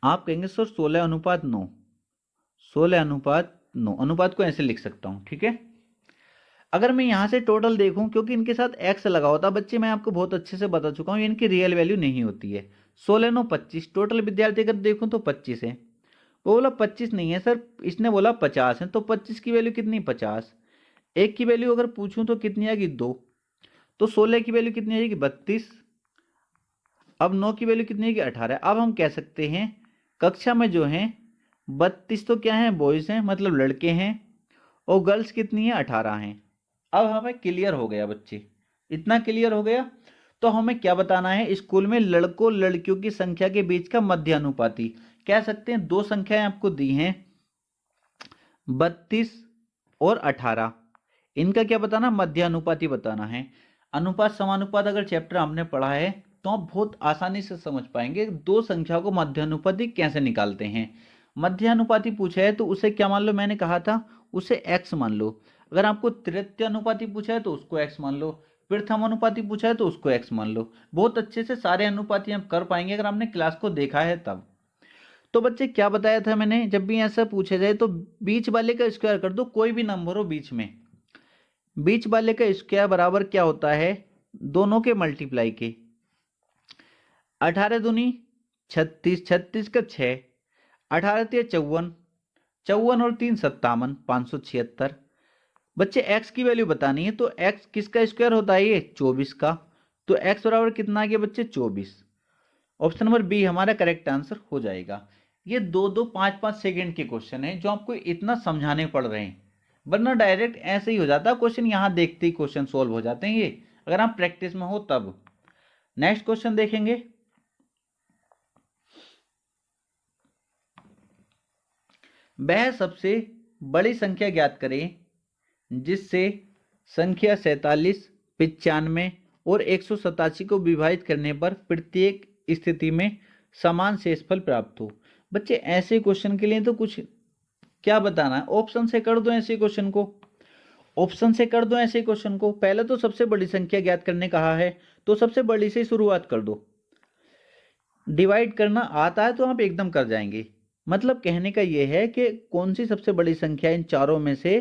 Speaker 1: आप कहेंगे सर 16:9। 16:9, अनुपात को ऐसे लिख सकता हूं, ठीक है। अगर मैं यहां से टोटल देखूं, क्योंकि इनके साथ एक्स लगा होता, बच्चे मैं आपको बहुत अच्छे से बता चुका हूं, इनकी रियल वैल्यू नहीं होती है। 16:9 25, टोटल विद्यार्थी अगर देखूं तो 25 है। वो बोला 25 नहीं है सर, इसने बोला 50 है, तो 25 की वैल्यू कितनी, 50। एक की वैल्यू अगर पूछूं तो कितनी आएगी, 2। तो 16 की वैल्यू कितनी आएगी, 32। अब 9 की वैल्यू कितनी आएगी, 18। अब हम कह सकते हैं कक्षा में जो है 32 तो क्या है, बॉयज हैं, मतलब लड़के हैं, और गर्ल्स कितनी है, 18 हैं। अब हमें क्लियर हो गया बच्चे, इतना क्लियर हो गया। तो हमें क्या बताना है, स्कूल में लड़कों लड़कियों की संख्या के बीच का मध्य अनुपाती। कह सकते हैं दो संख्याएं आपको दी हैं, 32 और 18, इनका क्या बताना, मध्य अनुपाती बताना है। अनुपात समानुपात अगर चैप्टर हमने पढ़ा है तो आप बहुत आसानी से समझ पाएंगे दो संख्या को मध्य अनुपाती कैसे निकालते हैं। मध्य अनुपाती पूछा है तो उसे क्या मान लो, मैंने कहा था उसे x मान लो। अगर आपको तृतीय अनुपाती पूछा है तो उसको x मान लो, प्रथम अनुपाती पूछा है तो उसको x मान लो। बहुत अच्छे से सारे अनुपाती हम कर पाएंगे अगर आपने क्लास को देखा है तब। तो बच्चे क्या बताया था मैंने, जब भी ऐसा पूछा जाए तो बीच वाले का स्क्वायर कर दो, कोई भी नंबर हो बीच में, बीच वाले का स्क्वायर बराबर क्या होता है, दोनों के मल्टीप्लाई के। 18 दूनी 36, 36 का 6, 18 तिया 54, 54 और 3 57, 576। बच्चे x की वैल्यू बतानी है तो x किसका स्क्वायर होता है, ये 24 का। तो x बराबर कितना आ गया बच्चे, 24। ऑप्शन नंबर बी हमारा करेक्ट आंसर हो जाएगा। ये 2-2, 5-5 सेकंड के क्वेश्चन हैं जो आपको इतना समझाने पड़ रहे हैं, वरना डायरेक्ट ऐसे ही हो जाता है क्वेश्चन, यहाँ देखते ही क्वेश्चन सोल्व हो जाते हैं ये, अगर आप प्रैक्टिस में हो तब। नेक्स्ट क्वेश्चन देखेंगे। वह सबसे बड़ी संख्या ज्ञात करें जिससे संख्या 47, 95 और 187 को विभाजित करने पर प्रत्येक स्थिति में समान शेषफल प्राप्त हो। बच्चे ऐसे क्वेश्चन के लिए तो कुछ क्या बताना है, ऑप्शन से कर दो ऐसे क्वेश्चन को, ऑप्शन से कर दो ऐसे क्वेश्चन को। पहले तो सबसे बड़ी संख्या ज्ञात करने कहा है तो सबसे बड़ी से शुरुआत कर दो। डिवाइड करना आता है तो आप एकदम कर जाएंगे। मतलब कहने का यह है कि कौन सी सबसे बड़ी संख्या इन चारों में से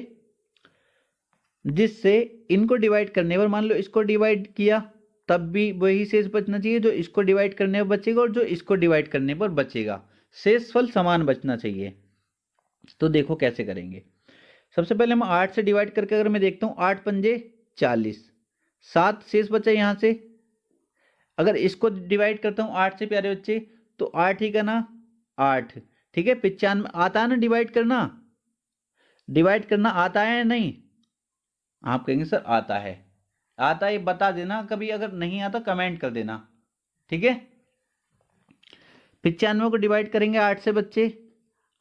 Speaker 1: जिससे इनको डिवाइड करने पर, मान लो इसको डिवाइड किया तब भी वही शेष बचना चाहिए जो इसको डिवाइड करने पर बचेगा और जो इसको डिवाइड करने पर बचेगा, शेषफल समान बचना चाहिए। तो देखो कैसे करेंगे। सबसे पहले हम 8 से डिवाइड करके अगर मैं देखता हूँ, 8 पंजे 40, 7 शेष बचा यहाँ से। अगर इसको डिवाइड करता हूँ 8 से प्यारे बच्चे तो 8 ही का ना 8, ठीक है। 95 आता है ना डिवाइड करना, डिवाइड करना आता है या नहीं, आप कहेंगे सर आता है, आता है बता देना, कभी अगर नहीं आता कमेंट कर देना, ठीक है। 95 को डिवाइड करेंगे 8 से बच्चे,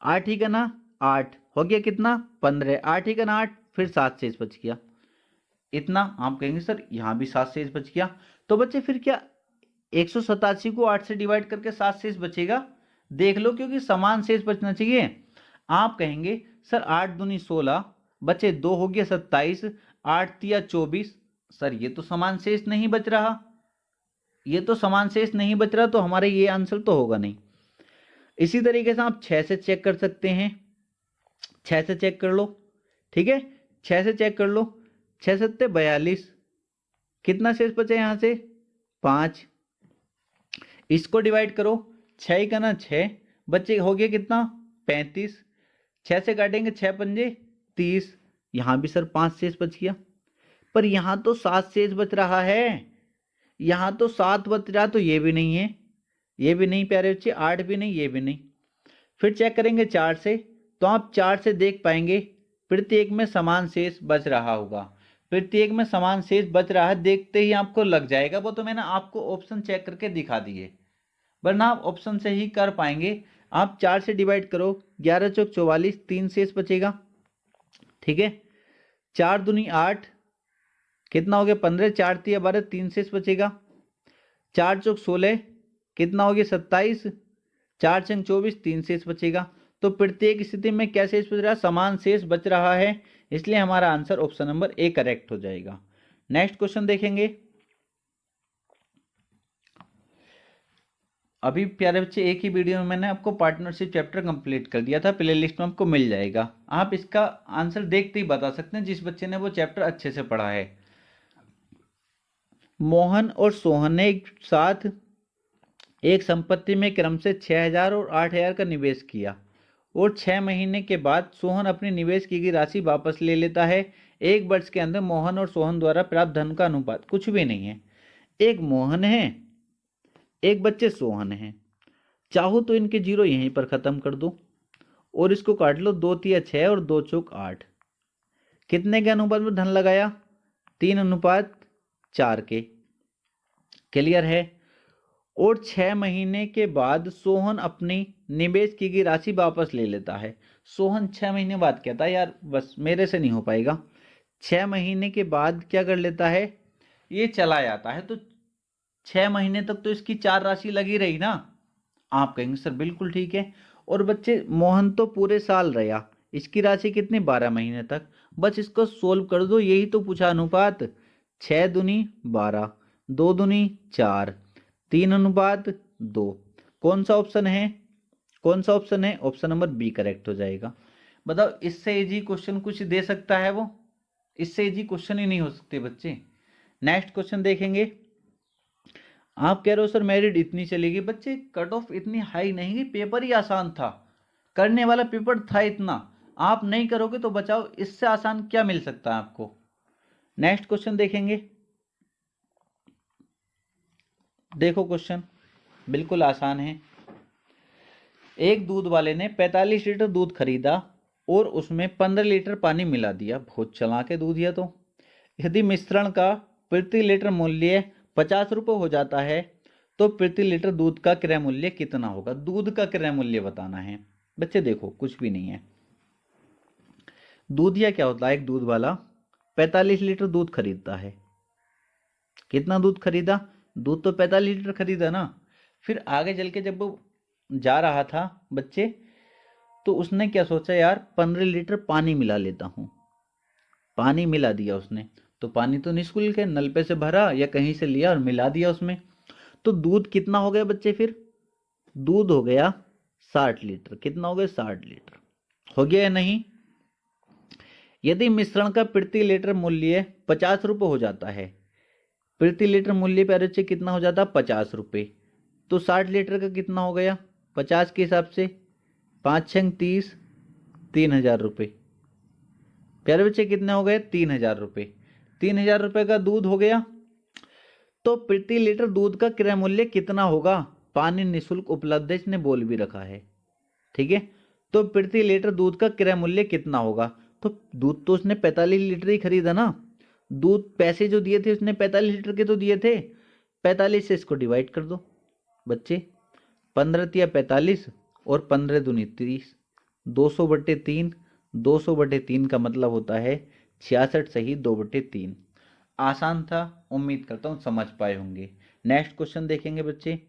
Speaker 1: 8 ही का ना 8 हो गया कितना 15, 8 ही का ना 8, फिर 7 शेष बच गया इतना। आप कहेंगे सर यहाँ भी 7 शेष बच गया, तो बच्चे फिर क्या 187 को 8 से डिवाइड करके 7 शेष बचेगा, देख लो क्योंकि समान शेष बचना चाहिए। आप कहेंगे सर 8 दूनी 16 बचे 2 हो गया 27, 8 तिया 24, सर ये तो समान शेष नहीं बच रहा, ये तो समान शेष नहीं बच रहा, तो हमारे ये आंसर तो होगा नहीं। इसी तरीके से आप 6 से चेक कर सकते हैं, 6 से चेक कर लो, ठीक है। 6 से चेक कर लो, 6 सत्ते 42, कितना शेष बचा यहां से 5, इसको डिवाइड करो 6 का ना 6 बच्चे हो गया कितना 35, 6 से काटेंगे 6 पंजे 30, यहां भी सर 5 शेष बच गया, पर यहां तो 7 शेष बच रहा है, यहां तो 7 बच रहा, तो ये भी नहीं है, ये भी नहीं प्यारे बच्चे, 8 भी नहीं, ये भी नहीं। फिर चेक करेंगे 4 से, तो आप 4 से देख पाएंगे प्रत्येक में समान शेष बच रहा होगा, प्रत्येक में समान शेष बच रहा है, देखते ही आपको लग जाएगा। वो तो मैंने आपको ऑप्शन चेक करके दिखा दिए, वरना आप ऑप्शन से ही कर पाएंगे। आप 4 से डिवाइड करो, 11 चौक 44, 3 शेष बचेगा, ठीक है। 4 दूनी 8, कितना हो गया 15, 4 तिया 12, 3 शेष बचेगा। 4 चौक 16, कितना हो गया 27, 4 छंग 24, 3 शेष बचेगा। तो प्रत्येक स्थिति में क्या शेष बच रहा है, समान शेष बच रहा है, इसलिए हमारा answer option number A correct हो जाएगा। नेक्स्ट क्वेश्चन देखेंगे। अभी प्यारे बच्चे एक ही वीडियो में मैंने आपको पार्टनरशिप चैप्टर कंप्लीट कर दिया था, प्ले लिस्ट में आपको मिल जाएगा, आप इसका आंसर देखते ही बता सकते हैं जिस बच्चे ने वो चैप्टर अच्छे से पढ़ा है। मोहन और सोहन ने एक साथ एक संपत्ति में क्रम से 6,000 और 8,000 का निवेश किया और 6 महीने के बाद सोहन अपनी निवेश की गई राशि वापस ले लेता है। एक वर्ष के अंदर मोहन और सोहन द्वारा प्राप्त धन का अनुपात कुछ भी नहीं है। एक मोहन है, एक बच्चे सोहन है, चाहो तो इनके जीरो यहीं पर खत्म कर दो और इसको काट लो, 2 तिया 6 और 2 चौक 8, कितने के अनुपात में धन लगाया 3 अनुपात 4 के, क्लियर है। और 6 महीने के बाद सोहन अपनी निवेश की गई राशि वापस ले लेता है। सोहन 6 महीने बाद कहता है यार बस मेरे से नहीं हो पाएगा, 6 महीने के बाद क्या कर लेता है, ये चला जाता है। तो 6 महीने तक तो इसकी 4 राशि लगी रही ना। आप कहेंगे सर बिल्कुल ठीक है। और बच्चे मोहन तो पूरे साल रहा, इसकी राशि कितनी, 12 महीने तक। बस इसको सोल्व कर दो, यही तो पूछा अनुपात। 6 दूनी 12, 2 दूनी 4, 3 अनुपात 2। कौन सा ऑप्शन है, कौन सा ऑप्शन है, ऑप्शन नंबर बी करेक्ट हो जाएगा। बताओ इससे इजी क्वेश्चन कुछ दे सकता है वो, इससे इजी क्वेश्चन ही नहीं हो सकते बच्चे। नेक्स्ट क्वेश्चन देखेंगे। आप कह रहे हो सर मेरिट इतनी चलेगी, बच्चे कट ऑफ इतनी हाई नहीं, पेपर ही आसान था, करने वाला पेपर था इतना, आप नहीं करोगे तो बचाओ, इससे आसान क्या मिल सकता है आपको। नेक्स्ट क्वेश्चन देखेंगे। देखो क्वेश्चन बिल्कुल आसान है। एक दूध वाले ने 45 लीटर दूध खरीदा और उसमें 15 लीटर पानी मिला दिया, बहुत चालाक है दूध। तो यदि मिश्रण का प्रति लीटर मूल्य 50 रुपये हो जाता है तो प्रति लीटर दूध का क्रय मूल्य कितना होगा। दूध का क्रय मूल्य बताना है बच्चे। देखो कुछ भी नहीं है, दूधिया क्या होता है, एक दूध वाला 45 लीटर दूध खरीदता है। कितना दूध खरीदा, दूध तो 45 लीटर खरीदा ना। फिर आगे चल के जब वो जा रहा था बच्चे, तो उसने क्या सोचा, यार 15 लीटर पानी मिला लेता हूँ। पानी मिला दिया उसने, तो पानी तो निःशुल्क है, नल पे से भरा या कहीं से लिया और मिला दिया उसमें। तो दूध कितना हो गया बच्चे, फिर दूध हो गया 60 लीटर। कितना हो गया, 60 लीटर हो गया या नहीं। यदि मिश्रण का प्रति लीटर मूल्य 50 रुपये हो जाता है, प्रति लीटर मूल्य पर बच्चे कितना हो जाता है, 50 रुपये। तो 60 लीटर का कितना हो गया, 50 के हिसाब से 5 छंग 30, 3,000 रुपये। प्यारे बच्चे कितने हो गए, 3,000 रुपये। 3,000 रुपये का दूध हो गया। तो प्रति लीटर दूध का क्रय मूल्य कितना होगा, पानी निःशुल्क उपलब्ध है, इसने बोल भी रखा है, ठीक है। तो प्रति लीटर दूध का क्रय मूल्य कितना होगा। तो दूध तो उसने 45 लीटर ही खरीदा ना, दूध पैसे जो दिए थे उसने 45 लीटर के तो दिए थे, 45 से इसको डिवाइड कर दो बच्चे। 15 तिया 45 और 15 दूनी 30, 200/3। 200/3 का मतलब होता है 66 सही 2/3। आसान था, उम्मीद करता हूं समझ पाए होंगे। नेक्स्ट क्वेश्चन देखेंगे बच्चे।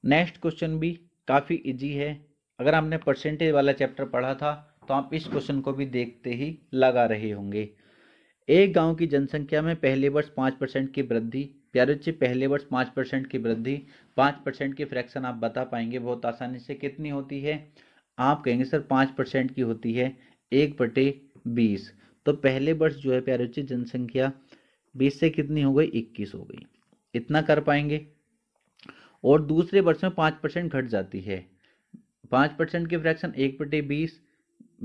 Speaker 1: नेक्स्ट क्वेश्चन भी काफ़ी इजी है। अगर आपने परसेंटेज वाला चैप्टर पढ़ा था तो आप इस क्वेश्चन को भी देखते ही लगा रहे होंगे। एक गांव की जनसंख्या में पहले वर्ष 5% की वृद्धि। प्यारे बच्चे पहले वर्ष 5% की वृद्धि, 5% की फ्रैक्शन आप बता पाएंगे बहुत आसानी से, कितनी होती है। आप कहेंगे सर 5% की होती है 1/20। तो पहले वर्ष जो है प्यारे बच्चे जनसंख्या 20 से कितनी हो गई, 21 हो गई, इतना कर पाएंगे। और दूसरे वर्ष में 5% घट जाती है, 5% की फ्रैक्शन 1/20,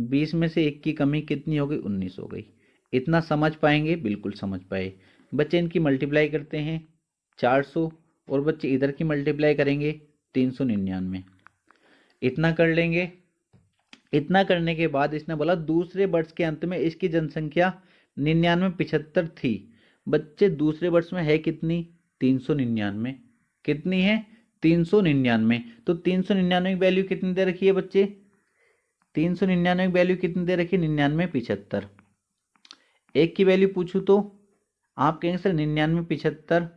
Speaker 1: 20 में से 1 की कमी कितनी हो गई, 19 हो गई। इतना समझ पाएंगे, बिल्कुल समझ पाए। बच्चे इनकी मल्टीप्लाई करते हैं 400, और बच्चे इधर की मल्टीप्लाई करेंगे 399, इतना कर लेंगे। इतना करने के बाद इसने बोला दूसरे वर्ष के अंत में इसकी जनसंख्या 9975 थी। बच्चे दूसरे वर्ष में है कितनी, 399। कितनी है, 399। तो 399 की वैल्यू कितनी दे रखी है बच्चे, 399 की वैल्यू कितनी दे रखी है, 9975। एक की वैल्यू पूछूं तो आप कहेंगे सर 9975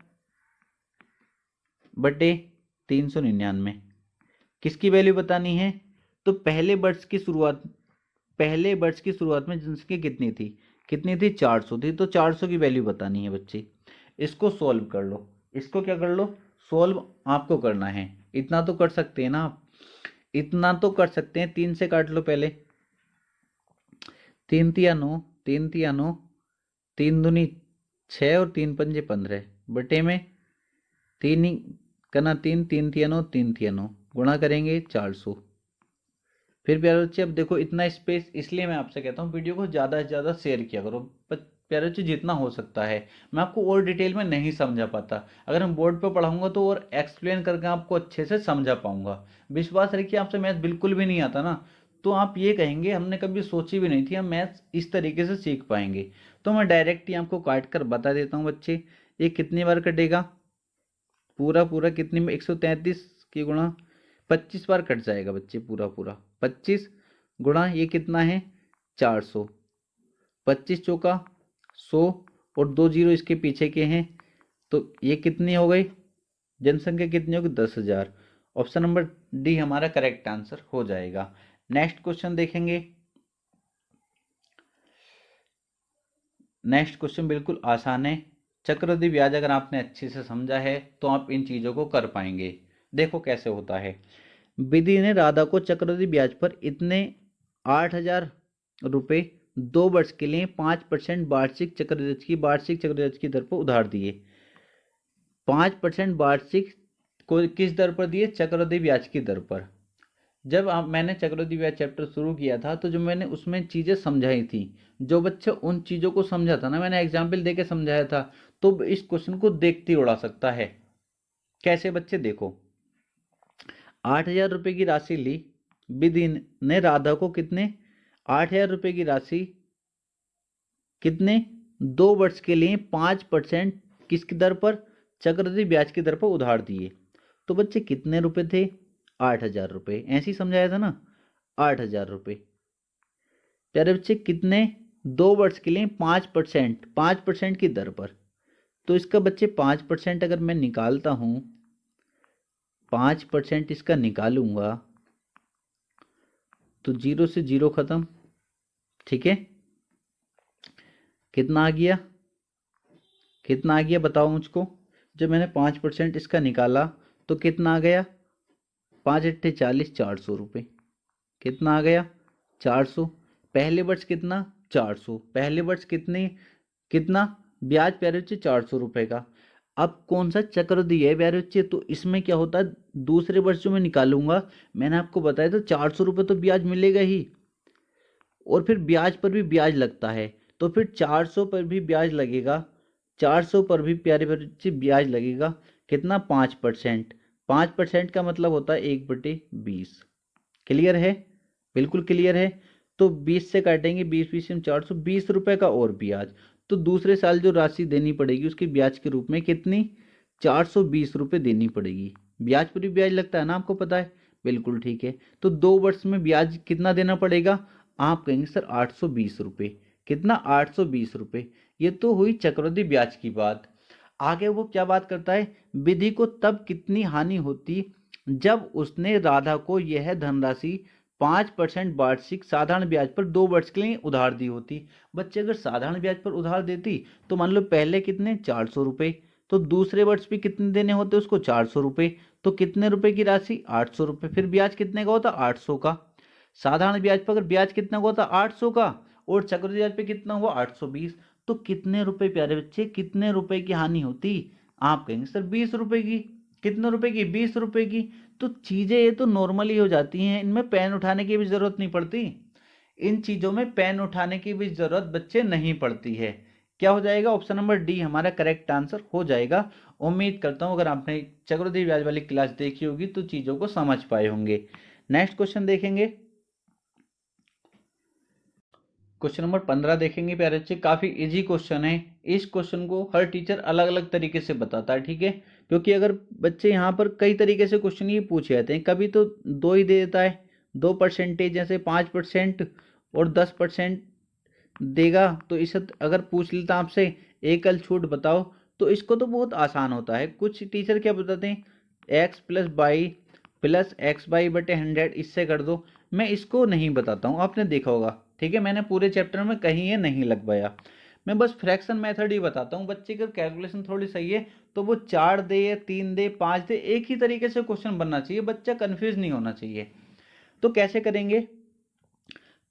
Speaker 1: बटे 399, किसकी वैल्यू बतानी है। तो पहले वर्ष की शुरुआत में जनसंख्या कितनी थी 400 थी, तो 400 की वैल्यू बतानी है बच्चे। इसको सॉल्व कर लो, इसको क्या कर लो, सॉल्व आपको करना है। इतना तो कर सकते हैं ना आप, इतना तो कर सकते हैं। 3 से काट लो पहले, 3 तिया 9, 3 तिया 9, 3 दूनी 6 और 3 पंजे 15 बटे में 3 ही करना, 3 3 तिया 9, 3 तिया 9 गुणा करेंगे 400। फिर प्यारे बच्चे अब देखो इतना स्पेस, इसलिए मैं आपसे कहता हूँ वीडियो को ज़्यादा से ज़्यादा शेयर किया करो प्यारे बच्चे, जितना हो सकता है। मैं आपको और डिटेल में नहीं समझा पाता, अगर मैं बोर्ड पर पढ़ाऊंगा तो और एक्सप्लेन करके आपको अच्छे से समझा पाऊंगा। विश्वास रखिए आपसे मैथ बिल्कुल भी नहीं आता ना, तो आप ये कहेंगे हमने कभी सोची भी नहीं थी हम मैथ्स इस तरीके से सीख पाएंगे। तो मैं डायरेक्ट ही आपको काट कर बता देता हूँ बच्चे, ये कितनी बार कटेगा, पूरा पूरा कितनी में 133 की गुणा 25 बार कट जाएगा बच्चे, पूरा पूरा 25 गुणा ये कितना है 400, 25 चौका 100 और 2 जीरो इसके पीछे के हैं, तो ये कितनी हो गई जनसंख्या कितनी होगी 10,000। ऑप्शन नंबर डी हमारा करेक्ट आंसर हो जाएगा। नेक्स्ट क्वेश्चन देखेंगे। नेक्स्ट क्वेश्चन बिल्कुल आसान है। चक्रवृद्धि ब्याज अगर आपने अच्छे से समझा है तो आप इन चीज़ों को कर पाएंगे। देखो कैसे होता है। विधि ने राधा को चक्रवृद्धि ब्याज पर इतने 8,000 रुपये 2 वर्ष के लिए 5% वार्षिक चक्रवृद्धि की दर पर उधार दिए। 5% वार्षिक को किस दर पर दिए? चक्रवृद्धि ब्याज की दर पर। जब मैंने चक्रवृद्धि ब्याज चैप्टर शुरू किया था तो जो मैंने उसमें चीज़ें समझाई थी, जो बच्चे उन चीज़ों को समझा था ना, मैंने एग्जाम्पल देके समझाया था, तो इस क्वेश्चन को देखते ही उड़ा सकता है। कैसे बच्चे देखो, 8,000 रुपये की राशि ली, विधि ने राधा को कितने 8,000 रुपये की राशि कितने 2 वर्ष के लिए 5% किसकी दर पर? चक्रवृद्धि ब्याज की दर पर उधार दिए। तो बच्चे कितने रुपए थे? 8,000 रुपये। ऐसे ही समझाया था ना, 8,000 रुपये। प्यारे बच्चे कितने 2 वर्ष के लिए 5% की दर पर। तो इसका बच्चे 5% अगर मैं निकालता हूं, 5% इसका निकालूंगा तो 0 से 0 खत्म। ठीक है, कितना आ गया? कितना आ गया बताओ मुझको। जब मैंने 5% इसका निकाला तो कितना आ गया? 5 अट्ठे 40, 400 रुपये। कितना आ गया? 400। पहले वर्ष कितना? 400। पहले वर्ष कितना ब्याज प्यारे बच्चे? 400 रुपये का। अब कौन सा चक्रवृद्धि है प्यारे बच्चे? तो इसमें क्या होता है, दूसरे वर्ष जो मैं निकालूंगा, मैंने आपको बताया था 400 रुपये तो ब्याज मिलेगा ही, और फिर ब्याज पर भी ब्याज लगता है, तो फिर 400 पर भी ब्याज लगेगा। 400 पर भी प्यारे बच्चे ब्याज लगेगा। कितना? 5%। 5% का मतलब होता है 1/20। क्लियर है? बिल्कुल क्लियर है। तो 20 से काटेंगे, 20 में 400, 20 रुपये का और ब्याज। तो दूसरे साल जो राशि देनी पड़ेगी उसकी ब्याज के रूप में कितनी? 420 रुपये देनी पड़ेगी। ब्याज पर भी ब्याज लगता है ना, आपको पता है। बिल्कुल ठीक है। तो 2 वर्ष में ब्याज कितना देना पड़ेगा? आप कहेंगे सर 820 रुपये। कितना? 820 रुपये। ये तो हुई चक्रवृद्धि ब्याज की बात। आगे वो क्या बात करता है, विधि को तब कितनी हानि होती जब उसने राधा को यह धनराशि 5% वार्षिक साधारण ब्याज पर 2 वर्ष के लिए उधार दी होती। बच्चे अगर साधारण ब्याज पर उधार देती तो मान लो पहले कितने 400 रुपये, तो दूसरे वर्ष भी कितने देने होते उसको? 400 रुपये। तो कितने रुपए की राशि? 800 रुपये। फिर ब्याज कितने का होता? 800 का। साधारण ब्याज पर अगर ब्याज कितना का होता? 800 का, और चक्रवृद्धि ब्याज पे कितना हुआ? 820। तो कितने रुपए प्यारे बच्चे, कितने रुपए की हानि होती? आप कहेंगे सर 20 रुपए की। कितने रुपए की? 20 रुपए की। तो चीजें ये तो नॉर्मली हो जाती हैं, इनमें पेन उठाने की भी जरूरत नहीं पड़ती। इन चीजों में पेन उठाने की भी जरूरत बच्चे नहीं पड़ती है। क्या हो जाएगा? ऑप्शन नंबर डी हमारा करेक्ट आंसर हो जाएगा। उम्मीद करता हूं अगर आपने चक्रवृद्धि ब्याज वाली क्लास देखी होगी तो चीजों को समझ पाए होंगे। नेक्स्ट क्वेश्चन देखेंगे। क्वेश्चन नंबर 15 देखेंगे प्यारे बच्चे। काफी इजी क्वेश्चन है। इस क्वेश्चन को हर टीचर अलग अलग तरीके से बताता है, ठीक है, क्योंकि अगर बच्चे यहाँ पर कई तरीके से क्वेश्चन ये पूछे जाते हैं, कभी तो 2 ही दे देता है, 2% जैसे 5% और 10% देगा। तो इसे अगर पूछ लेता आपसे एकल छूट बताओ, तो इसको तो बहुत आसान होता है। कुछ टीचर क्या बताते हैं, x+y+x/100 इससे कर दो। मैं इसको नहीं बताता हूँ, आपने देखा होगा, ठीक है, मैंने पूरे चैप्टर में कहीं ये नहीं लगवाया। मैं बस फ्रैक्शन मेथड ही बताता हूँ। बच्चे की कैलकुलेशन थोड़ी सही है तो वो 4 दे या 3 दे 5 दे, एक ही तरीके से क्वेश्चन बनना चाहिए, बच्चा कंफ्यूज नहीं होना चाहिए। तो कैसे करेंगे?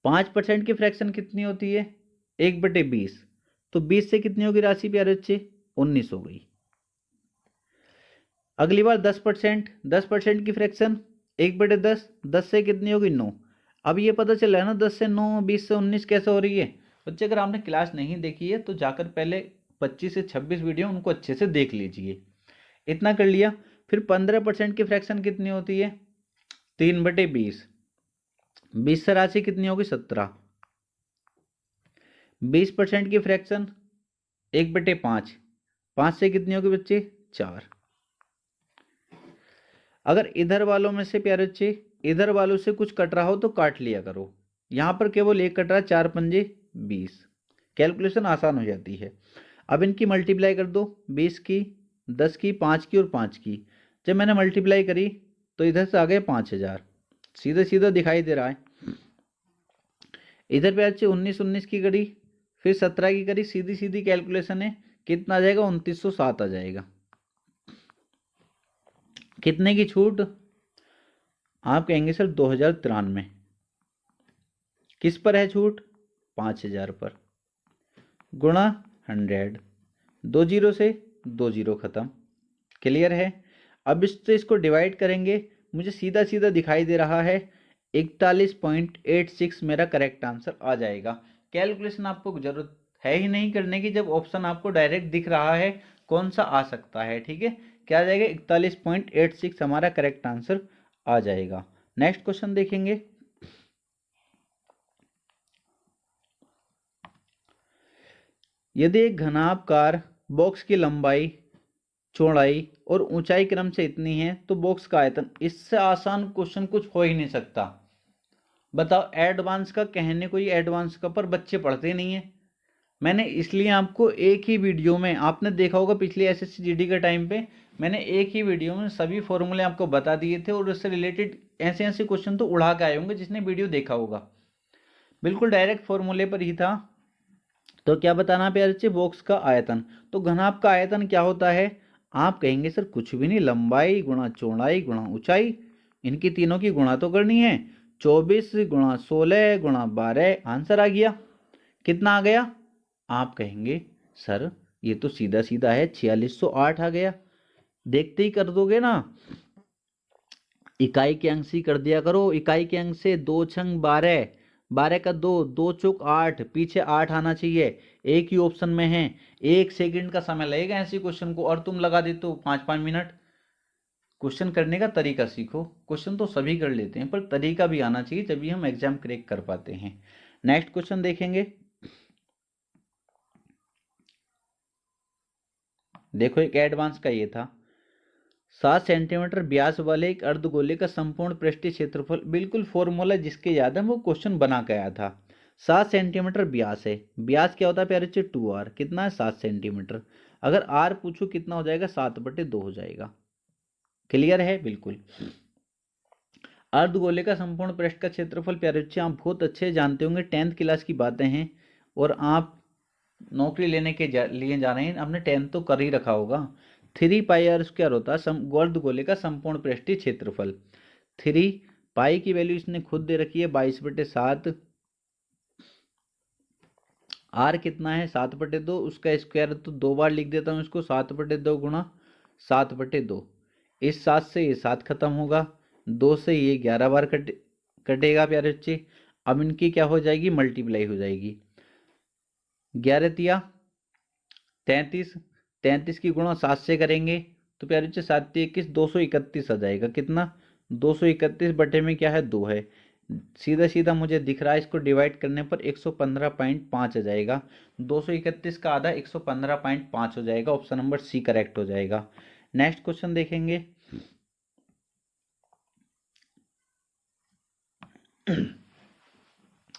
Speaker 1: 5% की फ्रैक्शन कितनी होती है? 1/20। तो 20 से कितनी होगी राशि प्यारे बच्चे? 19 हो गई। अगली बार 10%, 10% की फ्रैक्शन 1/10, 10 से कितनी होगी? 9। अब ये पता चला है ना 10 से 9, 20 से 19 कैसे हो रही है। बच्चे अगर आपने क्लास नहीं देखी है तो जाकर पहले 25 से 26 वीडियो उनको अच्छे से देख लीजिए। इतना कर लिया। फिर 15% की फ्रैक्शन कितनी होती है? 3/20। 20 से राशि कितनी होगी? 17। 20% की फ्रैक्शन 1/5। 5 से कितनी होगी बच्चे? 4। अगर इधर वालों में से प्यारे बच्चे इधर वालों से कुछ कट रहा हो तो काट लिया करो। यहाँ पर केवल एक कट रहा है, 4 पंजे 20, कैलकुलेशन आसान हो जाती है। अब इनकी मल्टीप्लाई कर दो, 20 की, 10 की, 5 की और 5 की। जब मैंने मल्टीप्लाई करी तो इधर से आ गए 5000, सीधा सीधा दिखाई दे रहा है। इधर पे अच्छे 19 19 की करी, फिर 17 की करी, सीधी सीधी कैलकुलेशन है, कितना आ जाएगा, 2907 आ जाएगा। कितने की छूट? आप कहेंगे सर 2093। किस पर है छूट? 5000 पर, गुणा 100, 2 जीरो से 2 जीरो खत्म। क्लियर है? अब इससे इसको डिवाइड करेंगे, मुझे सीधा सीधा दिखाई दे रहा है 41.86 मेरा करेक्ट आंसर आ जाएगा। कैलकुलेशन आपको जरूरत है ही नहीं करने की, जब ऑप्शन आपको डायरेक्ट दिख रहा है कौन सा आ सकता है। ठीक है, क्या आ जाएगा? 41.86 हमारा करेक्ट आंसर आ जाएगा। नेक्स्ट क्वेश्चन देखेंगे। यदि एक घनाभकार बॉक्स की लंबाई, चौड़ाई और ऊंचाई क्रम से इतनी है तो बॉक्स का आयतन, इससे आसान क्वेश्चन कुछ हो ही नहीं सकता। बताओ, एडवांस का कहने को ही एडवांस का, पर बच्चे पढ़ते नहीं है। मैंने इसलिए आपको एक ही वीडियो में, आपने देखा होगा पिछले एसएससी जीडी के टाइम पे, मैंने एक ही वीडियो में सभी फॉर्मूले आपको बता दिए थे और उससे रिलेटेड ऐसे ऐसे क्वेश्चन तो उड़ा के आए होंगे जिसने वीडियो देखा होगा। बिल्कुल डायरेक्ट फॉर्मूले पर ही था। तो क्या बताना प्यारे बच्चे? बॉक्स का आयतन। तो घनाभ का आयतन क्या होता है? आप कहेंगे सर कुछ भी नहीं, लंबाई गुणा चौड़ाई गुणा ऊंचाई, इनकी तीनों की गुणा तो करनी है। 24 गुणा 16 गुणा 12, आंसर आ गया। कितना आ गया? आप कहेंगे सर ये तो सीधा सीधा है, 4608 आ गया। देखते ही कर दोगे ना? इकाई के अंक से ही कर दिया करो। इकाई के अंक से 2 छंग 12, 12 का 2, 2 चौक 8, पीछे 8 आना चाहिए। एक ही ऑप्शन में है, 1 सेकंड का समय लगेगा ऐसे क्वेश्चन को, और तुम लगा देते हो 5-5 मिनट। क्वेश्चन करने का तरीका सीखो। क्वेश्चन तो सभी कर लेते हैं, पर तरीका भी आना चाहिए, तभी हम एग्जाम क्रैक कर पाते हैं। नेक्स्ट क्वेश्चन देखेंगे। देखो, एक एडवांस का ये था, 7 सेंटीमीटर व्यास वाले एक अर्धगोले का संपूर्ण पृष्ठीय क्षेत्रफल, बिल्कुल फॉर्मूला जिसके याद है वो क्वेश्चन बना के आया था। 7 सेंटीमीटर व्यास है, व्यास क्या होता है प्यारे बच्चे? 2r, कितना है? 7 सेंटीमीटर। अगर r पूछो कितना हो जाएगा? 7/2 हो जाएगा। क्लियर है? बिल्कुल। अर्धगोले का संपूर्ण पृष्ठ का क्षेत्रफल प्यारे बच्चे आप बहुत अच्छे जानते होंगे, 10th क्लास की बातें हैं और आप नौकरी लेने के लिए जा रहे हैं, आपने 10th तो कर ही रखा होगा। 3πr² होता है अर्धगोले का संपूर्ण पृष्ठीय क्षेत्रफल। 3 पाई की वैल्यू इसने खुद दे रखी है 22/7। आर कितना है? 7/2, उसका स्क्वायर तो 2 बार लिख देता हूँ इसको, 7/2 गुणा 7/2। इस 7 से ये 7 खत्म होगा, 2 से ये 11 बार कटेगा प्यारे बच्चे। अब इनकी क्या हो जाएगी? मल्टीप्लाई हो जाएगी। 11 तिया 33, 33 की गुणा 7 से करेंगे तो प्यारे बच्चे 7 तिया 21, 231 आ जाएगा। कितना? 231 बटे में क्या है? 2 है। सीधा सीधा मुझे दिख रहा है, इसको डिवाइड करने पर 115.5 आ जाएगा। 231 का आधा 115.5 हो जाएगा। ऑप्शन नंबर सी करेक्ट हो जाएगा। नेक्स्ट क्वेश्चन देखेंगे।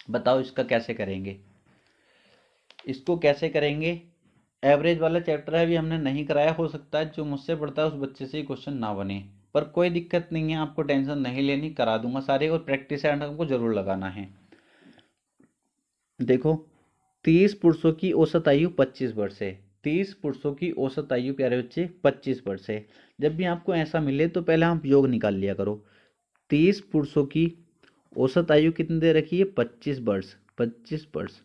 Speaker 1: बताओ इसका कैसे करेंगे? इसको कैसे करेंगे? एवरेज वाला चैप्टर है, अभी हमने नहीं कराया, हो सकता है जो मुझसे पढ़ता है उस बच्चे से ही क्वेश्चन ना बने, पर कोई दिक्कत नहीं है, आपको टेंशन नहीं लेनी, करा दूंगा सारे, और प्रैक्टिस एंड हमको जरूर लगाना है। देखो, 30 पुरुषों की औसत आयु 25 वर्ष है। 30 पुरुषों की औसत आयु प्यारे बच्चे 25 वर्ष है। जब भी आपको ऐसा मिले तो पहले आप योग निकाल लिया करो। 30 पुरुषों की औसत आयु कितनी दे रखी है? 25 वर्ष। 25 वर्ष।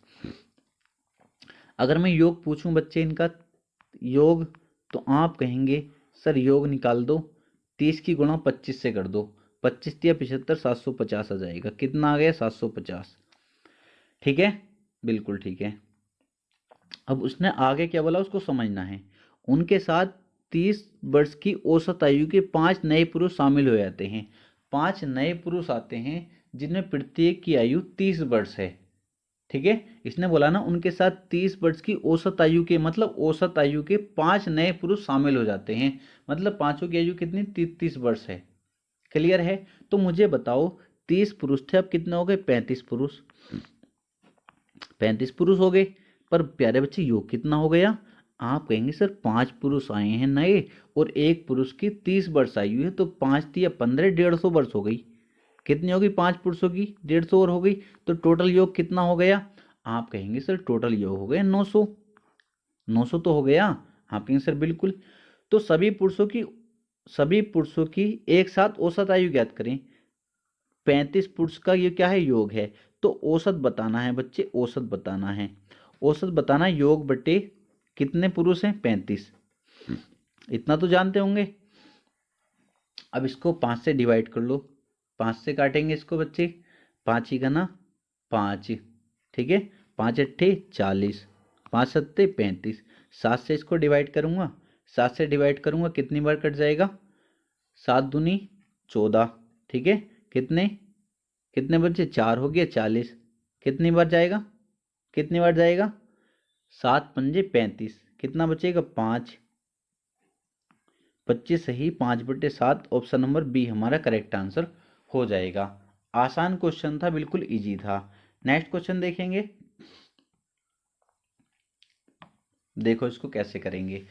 Speaker 1: अगर मैं योग पूछूं बच्चे इनका योग, तो आप कहेंगे सर योग निकाल दो, 30 की गुणा 25 से कर दो, 25 या 75, 750 आ जाएगा। कितना आ गया? 750। ठीक है, बिल्कुल ठीक है। अब उसने आगे क्या बोला उसको समझना है। उनके साथ 30 वर्ष की औसत आयु के 5 नए पुरुष शामिल हो जाते हैं। 5 नए पुरुष आते हैं जिनमें प्रत्येक की आयु 30 वर्ष है। ठीक है, इसने बोला ना उनके साथ 30 वर्ष की औसत आयु के, मतलब औसत आयु के 5 नए पुरुष शामिल हो जाते हैं, मतलब पांचों की आयु कितनी? 33 वर्ष है। क्लियर है? तो मुझे बताओ 30 पुरुष थे, अब कितने हो गए? 35 पुरुष। 35 पुरुष हो गए, पर प्यारे बच्चे योग कितना हो गया? आप कहेंगे सर 5 पुरुष आए हैं नए और एक पुरुष की 30 वर्ष आयु है, तो 5 तिया 15, 150 वर्ष हो गई। कितनी होगी? 5 पुरुषों की 150 और हो गई, तो टोटल योग कितना हो गया? आप कहेंगे सर टोटल योग हो गया 900। 900 तो हो गया। आप कहेंगे सर बिल्कुल। तो सभी पुरुषों की एक साथ औसत आयु ज्ञात करें। 35 पुरुष का ये क्या है? योग है। तो औसत बताना है बच्चे, औसत बताना है। औसत बताना है योग बटे कितने पुरुष हैं? 35। इतना तो जानते होंगे। अब इसको 5 से डिवाइड कर लो। 5 से काटेंगे इसको बच्चे। 5 ही गना 5, ठीक है। 5 अट्ठे 40, 5 सत्ते 35। 7 से इसको डिवाइड करूंगा। 7 से डिवाइड करूंगा, कितनी बार कट जाएगा? 7 दूनी 14, ठीक है। कितने कितने बच्चे? 4 हो गया 40। कितनी बार जाएगा? कितनी बार जाएगा? 7 पंजे 35। कितना बचेगा? 5। 25 सही, 5/7। ऑप्शन नंबर बी हमारा करेक्ट आंसर हो जाएगा। आसान क्वेश्चन था, बिल्कुल इजी था। नेक्स्ट क्वेश्चन देखेंगे। देखो इसको कैसे करेंगे।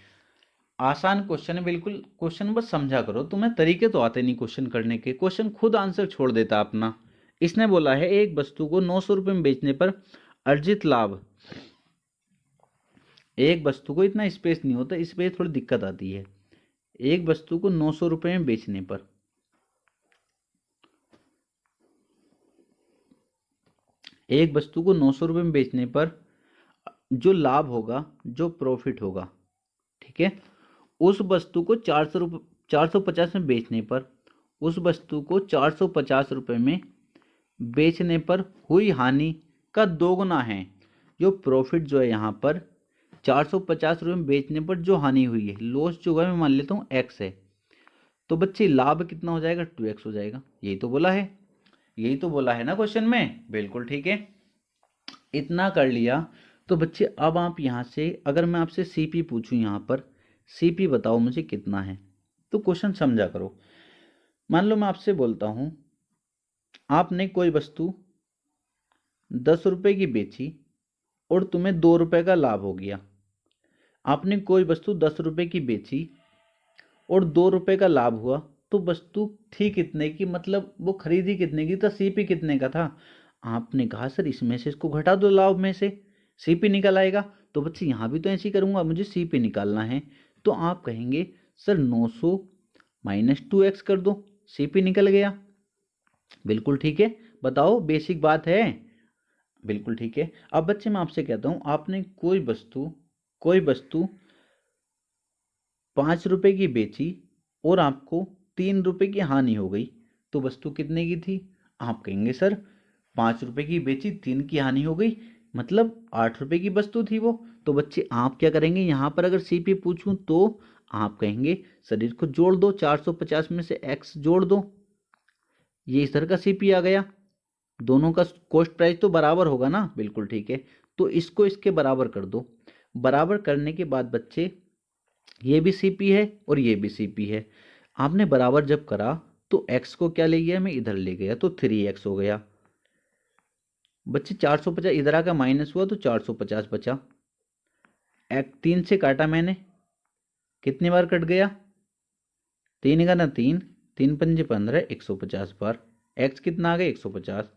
Speaker 1: आसान क्वेश्चन है बिल्कुल, क्वेश्चन बस समझा करो। तुम्हें तरीके तो आते नहीं क्वेश्चन करने के, क्वेश्चन खुद आंसर छोड़ देता अपना। इसने बोला है एक वस्तु को 900 रुपये में बेचने पर अर्जित लाभ। एक वस्तु को इतना स्पेस नहीं होता, इस पे थोड़ी दिक्कत आती है। एक वस्तु को 900 रुपये में बेचने पर, एक वस्तु को 900 रुपये में बेचने पर जो लाभ होगा, जो प्रॉफिट होगा, ठीक है, उस वस्तु को 450 में बेचने पर, उस वस्तु को 450 रुपये में बेचने पर हुई हानि का दोगुना है। जो प्रॉफिट जो है यहाँ पर 450 रुपये में बेचने पर जो हानि हुई है, लॉस जो है मैं मान लेता हूँ x है, तो बच्चे लाभ कितना हो जाएगा? 2x हो जाएगा। यही तो बोला है, यही तो बोला है ना क्वेश्चन में। बिल्कुल ठीक है, इतना कर लिया। तो बच्चे अब आप यहाँ से, अगर मैं आपसे CP पूछूं, यहाँ पर CP बताओ मुझे कितना है, तो क्वेश्चन समझा करो। मान लो मैं आपसे बोलता हूँ, आपने कोई वस्तु 10 रुपये की बेची और तुम्हें 2 रुपये का लाभ हो गया। आपने कोई वस्तु 10 रुपये की बेची और 2 रुपये का लाभ हुआ, तो वस्तु थी कितने की, मतलब वो खरीदी कितने की, तो CP कितने का था? आपने कहा सर इसमें से इसको घटा दो, लाभ में से CP निकल आएगा। तो बच्चे यहाँ भी तो ऐसे ही करूँगा, मुझे CP निकालना है। तो आप कहेंगे सर 900 माइनस 2x कर दो, CP निकल गया। बिल्कुल ठीक है, बताओ बेसिक बात है। बिल्कुल ठीक है। अब बच्चे मैं आपसे कहता हूँ, आपने कोई वस्तु 5 रुपये की बेची और आपको 3 रुपये की हानि हो गई, तो वस्तु कितने की थी? आप कहेंगे सर 5 रुपये की बेची, 3 की हानि हो गई, मतलब 8 रुपये की वस्तु थी वो। तो बच्चे आप क्या करेंगे, यहाँ पर अगर CP पूछूं तो आप कहेंगे सर इसको जोड़ दो, 450 में से x जोड़ दो, ये इस तरह का CP आ गया। दोनों का कॉस्ट प्राइस तो बराबर होगा ना? बिल्कुल ठीक है। तो इसको इसके बराबर कर दो। बराबर करने के बाद बच्चे ये भी CP है और ये भी CP है। आपने बराबर जब करा तो x को क्या ले गया, मैं इधर ले गया, तो 3x हो गया। बच्चे 450 इधर आकर माइनस हुआ तो 450 बचा। 3 से काटा मैंने, कितनी बार कट गया? 3 का ना 3, 3 पंजे 15, 150 बार। x कितना आ गया? 150।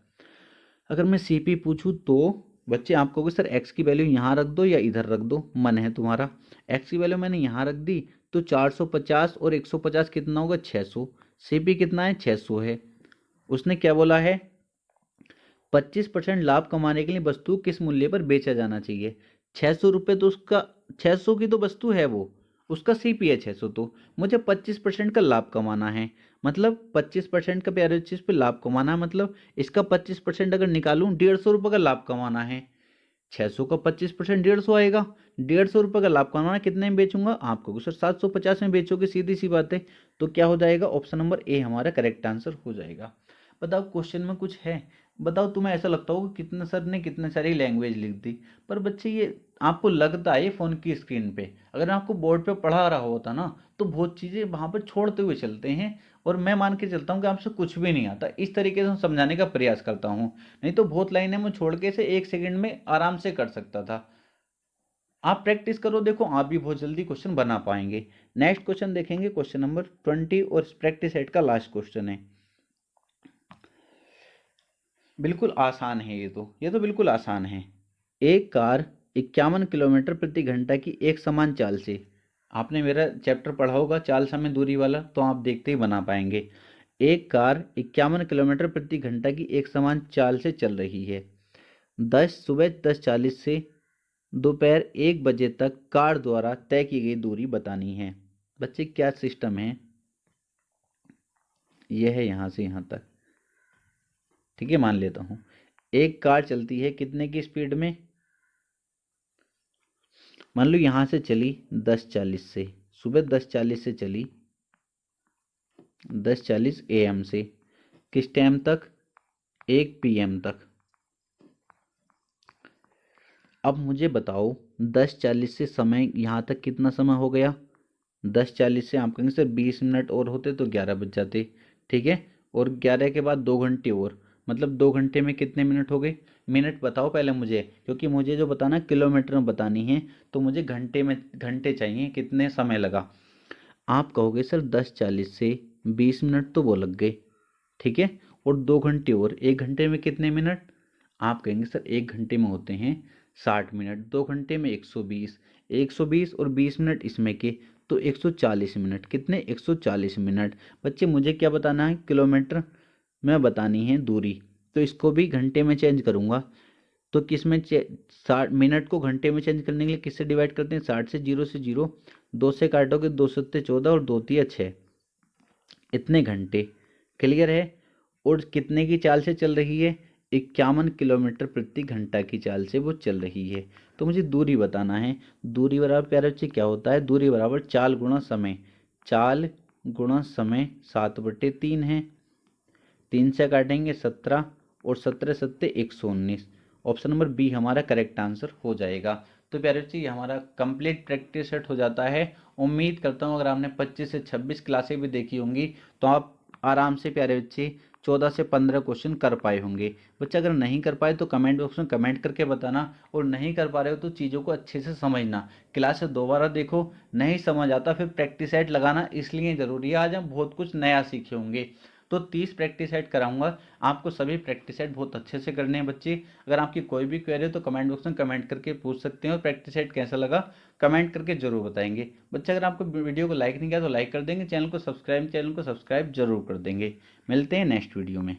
Speaker 1: अगर मैं CP पूछूं तो बच्चे आप कहोगे सर x की वैल्यू यहाँ रख दो या इधर रख दो, मन है तुम्हारा। x की वैल्यू मैंने यहाँ रख दी, तो 450 और 150 कितना होगा? 600। CP कितना है? 600 है। उसने क्या बोला है? 25% लाभ कमाने के लिए वस्तु किस मूल्य पर बेचा जाना चाहिए? 600 रुपये, तो उसका 600 की तो वस्तु है वो, उसका CP है 600, तो मुझे 25% का लाभ कमाना है। मतलब 25% का प्यारे चीज पे लाभ कमाना है, मतलब इसका 25% अगर निकालूं 150 रुपये का लाभ कमाना है। 600 का 25% 150 आएगा। 150 रुपये का लाभ कमाना, कितने में बेचूंगा? आपको सर 750 में बेचोगे, सीधी सी बात है। तो क्या हो जाएगा? ऑप्शन नंबर ए हमारा करेक्ट आंसर हो जाएगा। बताओ क्वेश्चन में कुछ है? बताओ तुम्हें ऐसा लगता होगा कितने सर ने कितने सारी लैंग्वेज लिख दी, पर बच्चे ये आपको लगता है फ़ोन की स्क्रीन पे, अगर आपको बोर्ड पे पढ़ा रहा होता ना तो बहुत चीज़ें वहाँ पर छोड़ते हुए चलते हैं। और मैं मान के चलता हूँ कि आपसे कुछ भी नहीं आता, इस तरीके से मैं समझाने का प्रयास करता हूँ। नहीं तो बहुत लाइनें मैं छोड़ के इसे 1 सेकंड में आराम से कर सकता था। आप प्रैक्टिस करो, देखो आप भी बहुत जल्दी क्वेश्चन बना पाएंगे। नेक्स्ट क्वेश्चन देखेंगे, क्वेश्चन नंबर 20, और प्रैक्टिस सेट का लास्ट क्वेश्चन है। बिल्कुल आसान है ये तो बिल्कुल आसान है। एक कार 51 किलोमीटर प्रति घंटा की एक समान चाल से, आपने मेरा चैप्टर पढ़ा होगा चाल समय दूरी वाला, तो आप देखते ही बना पाएंगे। एक कार 51 किलोमीटर प्रति घंटा की एक समान चाल से चल रही है। सुबह 10:40 से दोपहर 1 बजे तक कार द्वारा तय की गई दूरी बतानी है। बच्चे क्या सिस्टम है, यह है यहाँ से यहाँ तक। ठीक है, मान लेता हूँ एक कार चलती है कितने की स्पीड में, मान लो यहाँ से चली 10:40 से, सुबह 10:40 से चली, 10:40 AM से किस टाइम तक, 1 PM तक। अब मुझे बताओ 10:40 से समय यहाँ तक कितना समय हो गया, 10:40 से आप कहेंगे सर 20 मिनट और होते तो 11 बज जाते। ठीक है, और 11 के बाद 2 घंटे और, मतलब 2 घंटे में कितने मिनट हो गए। मिनट बताओ पहले मुझे, क्योंकि मुझे जो बताना किलोमीटर में बतानी है, तो मुझे घंटे में, घंटे चाहिए, कितने समय लगा। आप कहोगे सर 10:40 से 20 मिनट तो वो लग गए, ठीक है, और 2 घंटे और, 1 घंटे में कितने मिनट। आप कहेंगे सर 1 घंटे में होते हैं 60 मिनट, 2 घंटे में 120, 120 और 20 मिनट इसमें के, तो 140 मिनट, कितने 140 मिनट। बच्चे मुझे क्या बताना है, किलोमीटर में बतानी है दूरी, तो इसको भी घंटे में चेंज करूंगा। तो किस में 60 मिनट को घंटे में चेंज करने के लिए किससे डिवाइड करते हैं, 60 से, 0 2 से काटोगे, 2 7 14 और 2 3 6, इतने घंटे। क्लियर है। और कितने की चाल से चल रही है, 51 किलोमीटर प्रति घंटा की चाल से वो चल रही है। तो मुझे दूरी बताना है। दूरी बराबर प्यारे बच्चे क्या होता है, दूरी बराबर चाल गुणा समय, चाल गुणा समय 7/3 है, 3 से काटेंगे 17, और 17 सत्ते 119। ऑप्शन नंबर बी हमारा करेक्ट आंसर हो जाएगा। तो प्यारे बच्चे ये हमारा कंप्लीट प्रैक्टिस सेट हो जाता है। उम्मीद करता हूँ अगर आपने 25 से 26 क्लासें भी देखी होंगी तो आप आराम से प्यारे बच्चे 14 से 15 क्वेश्चन कर पाए होंगे। बच्चे अगर नहीं कर पाए तो कमेंट बॉक्स में कमेंट करके बताना, और नहीं कर पा रहे हो तो चीज़ों को अच्छे से समझना, क्लास से दोबारा देखो, नहीं समझ आता फिर प्रैक्टिस सेट लगाना इसलिए ज़रूरी है। आज हम बहुत कुछ नया सीखे होंगे। तो 30 प्रैक्टिस सेट कराऊंगा, आपको सभी प्रैक्टिस सेट बहुत अच्छे से करने हैं बच्चे। अगर आपकी कोई भी क्वेरी हो तो कमेंट बॉक्स में कमेंट करके पूछ सकते हैं, और प्रैक्टिस सेट कैसा लगा कमेंट करके जरूर बताएंगे। बच्चे अगर आपको वीडियो को लाइक नहीं किया तो लाइक कर देंगे, चैनल को सब्सक्राइब जरूर कर देंगे। मिलते हैं नेक्स्ट वीडियो में।